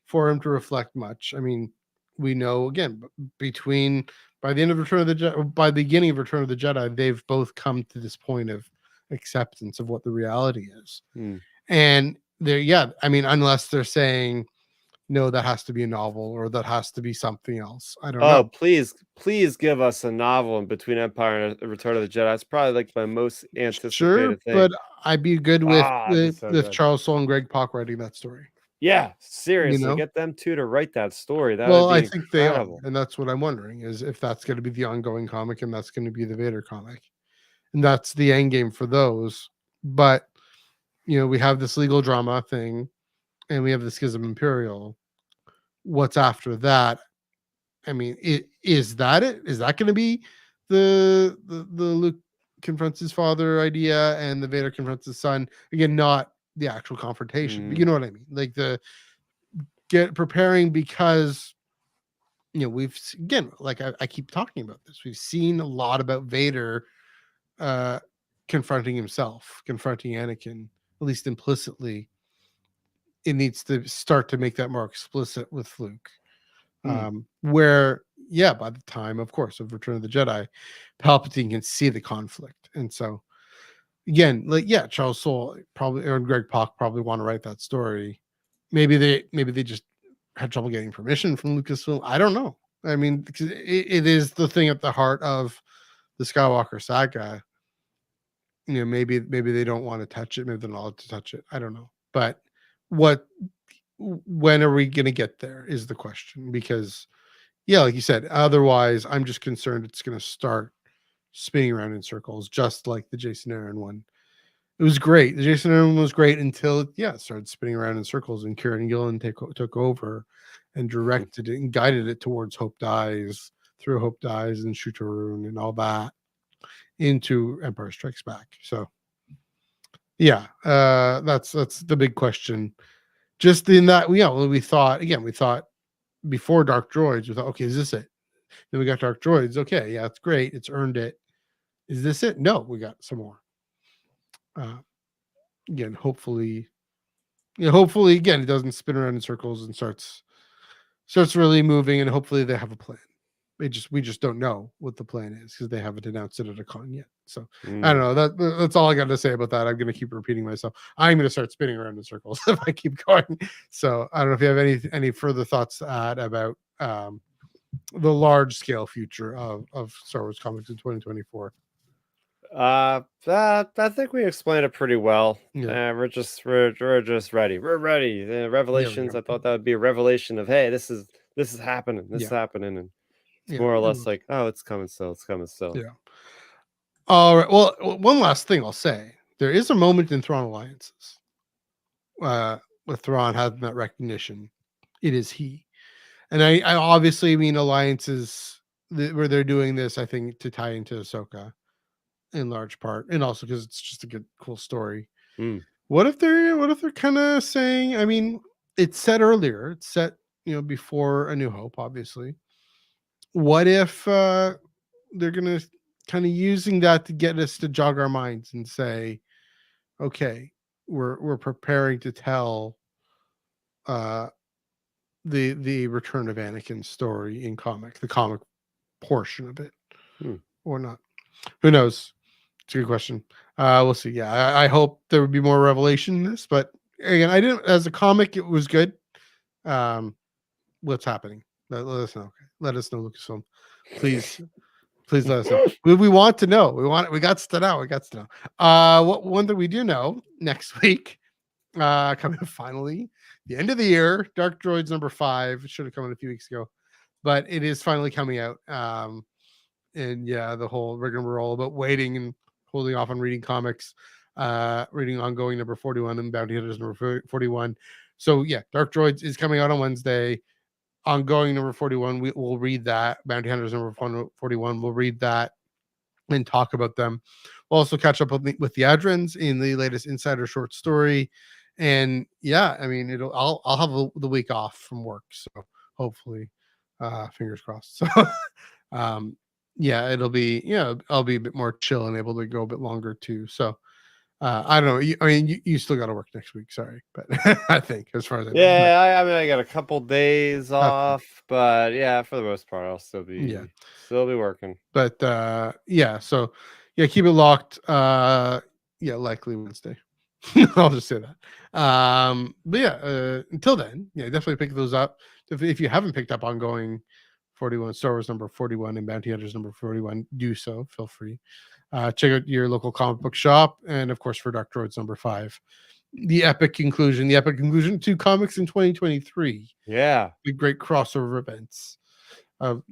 [SPEAKER 1] for him to reflect much. I mean, we know again between by the end of Return of the Jedi, by the beginning of Return of the Jedi, they've both come to this point of acceptance of what the reality is,
[SPEAKER 2] Hmm.
[SPEAKER 1] and they're yeah. I mean, unless they're saying no, that has to be a novel or that has to be something else. I don't
[SPEAKER 2] Oh,
[SPEAKER 1] know.
[SPEAKER 2] please give us a novel in between Empire and Return of the Jedi. It's probably like my most
[SPEAKER 1] Sure,
[SPEAKER 2] anticipated thing.
[SPEAKER 1] but I'd be good with
[SPEAKER 2] Ah, it'd be
[SPEAKER 1] with,
[SPEAKER 2] so
[SPEAKER 1] with
[SPEAKER 2] good.
[SPEAKER 1] Charles Soule and Greg Pak writing that story.
[SPEAKER 2] Yeah,
[SPEAKER 1] You
[SPEAKER 2] seriously,
[SPEAKER 1] know,
[SPEAKER 2] get them 2 to write that story, that would
[SPEAKER 1] well,
[SPEAKER 2] be
[SPEAKER 1] I think they are,
[SPEAKER 2] incredible.
[SPEAKER 1] and that's what I'm wondering is if that's going to be the ongoing comic and that's going to be the Vader comic, and that's the end game for those. But we have this legal drama thing, and we have the Schism Imperial. What's after that? I mean, is that it? Is that going to be the Luke confronts his father idea and the Vader confronts his son again? Not the actual confrontation, but
[SPEAKER 2] Mm,
[SPEAKER 1] you know what I mean. Like the get preparing because again, like I keep talking about this. We've seen a lot about Vader uh confronting himself, confronting Anakin, at least implicitly. It needs to start to make that more explicit with Luke.
[SPEAKER 2] mm,
[SPEAKER 1] Where yeah, by the time, of course, of Return of the Jedi, Palpatine can see the conflict, and so again, like yeah, Charles Soule probably or Greg Pak probably want to write that story. Maybe they just had trouble getting permission from Lucasfilm. I don't know. I mean, it is the thing at the heart of the Skywalker saga. Maybe they don't want to touch it. Maybe they're not allowed to touch it. I don't know. But what when are we going to get there is the question because yeah, like you said, otherwise I'm just concerned it's going to start spinning around in circles, just like the Jason Aaron one. It was great. The Jason Aaron one was great until it started spinning around in circles, and Kieran Gillen took over and directed it and guided it towards Hope Dies, through Hope Dies and Shootaroon and all that into Empire Strikes Back. So yeah, that's the big question. Just in that, we thought before Dark Droids, we thought, okay, is this it? Then we got Dark Droids. Okay, yeah, it's great. It's earned it. Is this it? No, we got some more. Uh, Again, hopefully, again, it doesn't spin around in circles and starts really moving. And hopefully, they have a plan. We just don't know what the plan is because they haven't announced it at a con yet. So I don't
[SPEAKER 2] mm.
[SPEAKER 1] know. That's all I got to say about that. I'm going to keep repeating myself. I'm going to start spinning around in circles if I keep going. So I don't know if you have any further thoughts to add about the large scale future of Star Wars comics in 2024.
[SPEAKER 2] I think we explained it pretty well.
[SPEAKER 1] Yeah.
[SPEAKER 2] We're just ready. We're ready. The
[SPEAKER 1] There we
[SPEAKER 2] revelations.
[SPEAKER 1] go.
[SPEAKER 2] I thought that would be a revelation of hey, this is happening. This is
[SPEAKER 1] Yeah.
[SPEAKER 2] happening, and it's
[SPEAKER 1] Yeah.
[SPEAKER 2] more or
[SPEAKER 1] It
[SPEAKER 2] less
[SPEAKER 1] was.
[SPEAKER 2] like oh, it's coming still. It's coming still.
[SPEAKER 1] Yeah. All right. Well, one last thing I'll say. There is a moment in Thrawn Alliances with Thrawn having that recognition. It is he. And I obviously mean alliances where they're doing this, I think, to tie into Ahsoka in large part. And also because it's just a good, cool story.
[SPEAKER 2] Mm,
[SPEAKER 1] What if they're kind of saying, I mean, it's said earlier, it's set, before A New Hope, obviously. What if they're gonna kind of using that to get us to jog our minds and say, okay, we're preparing to tell the return of Anakin's story in the comic portion of it, or not. Who knows? It's a good question. We'll see. Yeah, I hope there would be more revelation in this, but again, I didn't. As a comic, it was good. What's happening? Let us know. Okay. Let us know, Lucasfilm. Please, please let us know. We want to know. We got to know. We got to know. What one that we do know next week, coming finally, the end of the year, Dark Droids number 5. It should have come in a few weeks ago, but it is finally coming out. And yeah, the whole rigmarole about waiting and holding off on reading comics, reading ongoing number 41 and Bounty Hunters number 41. So yeah, Dark Droids is coming out on Wednesday. Ongoing number 41, we'll read that. Bounty Hunters number 41, we'll read that and talk about them. We'll also catch up with the Adrins in the latest Insider short story. And yeah, I mean, I'll have the week off from work, so hopefully, fingers crossed. So yeah, it'll be, I'll be a bit more chill and able to go a bit longer too. So I don't know. I mean, you still got to work next week. Sorry, but I think as far as I know.
[SPEAKER 2] Yeah, I mean, I got a couple days off, but yeah, for the most part, I'll still be working.
[SPEAKER 1] But yeah, so yeah, keep it locked. Yeah, likely Wednesday. I'll just say that. But yeah, until then, yeah, definitely pick those up. If you haven't picked up ongoing 41, Star Wars number 41 and Bounty Hunters number 41, do so. Feel free. Check out your local comic book shop, and of course for Dark Droids number 5. The epic conclusion to comics in 2023.
[SPEAKER 2] Yeah.
[SPEAKER 1] The great crossover events of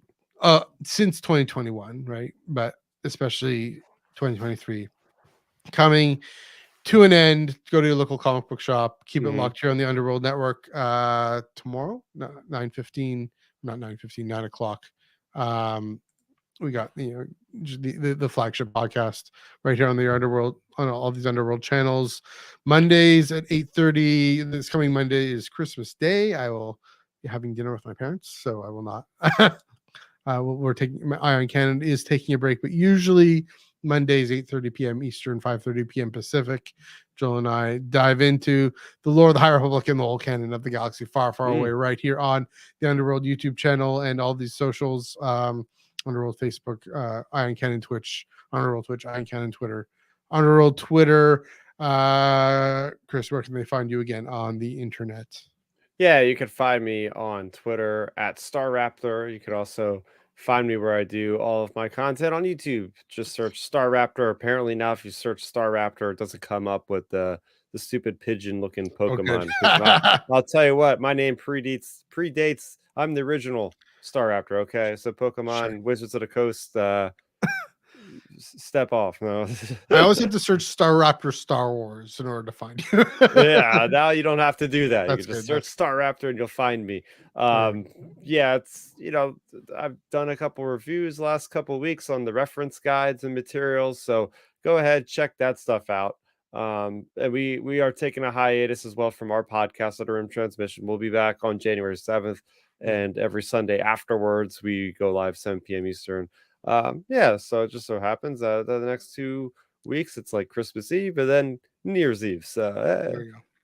[SPEAKER 1] since 2021, right? But especially 2023 coming to an end. Go to your local comic book shop. Keep it locked here on the Underworld Network tomorrow, 9:15, not 9:15, 9 o'clock. We got the flagship podcast right here on the Underworld, on all these Underworld channels. Mondays at 8:30. This coming Monday is Christmas Day. I will be having dinner with my parents, so I will not. We're taking Ion Cannon is taking a break, but usually Mondays 8:30 p.m. Eastern, 5:30 p.m. Pacific. Joel and I dive into the lore of the High Republic and the whole canon of the galaxy far, far away, right here on the Underworld YouTube channel and all these socials. Underworld Facebook, Ion Cannon Twitch, Underworld Twitch, Ion Cannon Twitter, Underworld Twitter. Chris, where can they find you again on the internet?
[SPEAKER 2] Yeah, you can find me on Twitter at StarRaptor. You could also find me where I do all of my content on YouTube. Just search StarRaptor. Apparently now, if you search StarRaptor, it doesn't come up with the stupid pigeon-looking Pokemon. I'll tell you what, my name predates. I'm the original StarRaptor. Okay, so Pokemon Wizards of the Coast. Step off. No.
[SPEAKER 1] I always have to search StarRaptor Star Wars in order to find you.
[SPEAKER 2] Yeah, now you don't have to do that.
[SPEAKER 1] That's
[SPEAKER 2] you can just search StarRaptor and you'll find me. Yeah, it's I've done a couple reviews last couple of weeks on the reference guides and materials, so go ahead, check that stuff out. And we are taking a hiatus as well from our podcast Under Transmission. We'll be back on January 7th, and every Sunday afterwards we go live 7 p.m. Eastern. Yeah, so it just so happens that the next 2 weeks it's like Christmas Eve and then New Year's Eve. So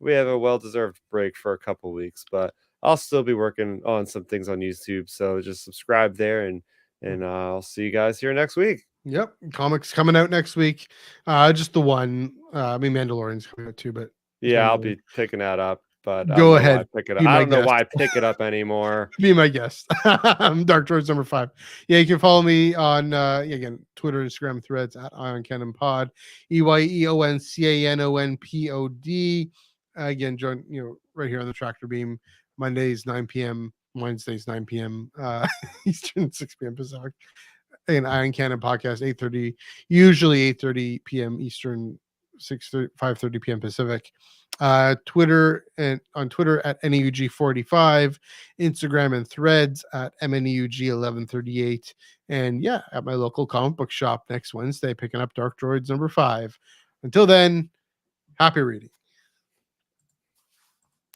[SPEAKER 2] we have a well-deserved break for a couple weeks, but I'll still be working on some things on YouTube. So just subscribe there, and I'll see you guys here next week.
[SPEAKER 1] Yep, comics coming out next week. Just the one. I mean, Mandalorian's coming out too, but
[SPEAKER 2] yeah, I'll be picking that up. But
[SPEAKER 1] go ahead.
[SPEAKER 2] I don't know why I pick it up anymore.
[SPEAKER 1] Be my guest. I'm Dark Droids number 5. Yeah, you can follow me on again Twitter, Instagram, Threads at Ion Cannon Pod, EYEONCANONPOD. Again, join right here on the Tractor Beam. Mondays 9 p.m. Wednesdays 9 p.m. Eastern, 6 p.m. Pacific. An Ion Cannon podcast 8:30, usually 8:30 p.m. Eastern, 5:30 p.m. Pacific. Twitter at NEUG45, Instagram and Threads at MNEUG1138, and yeah, at my local comic book shop next Wednesday, picking up Dark Droids number 5. Until then, happy reading.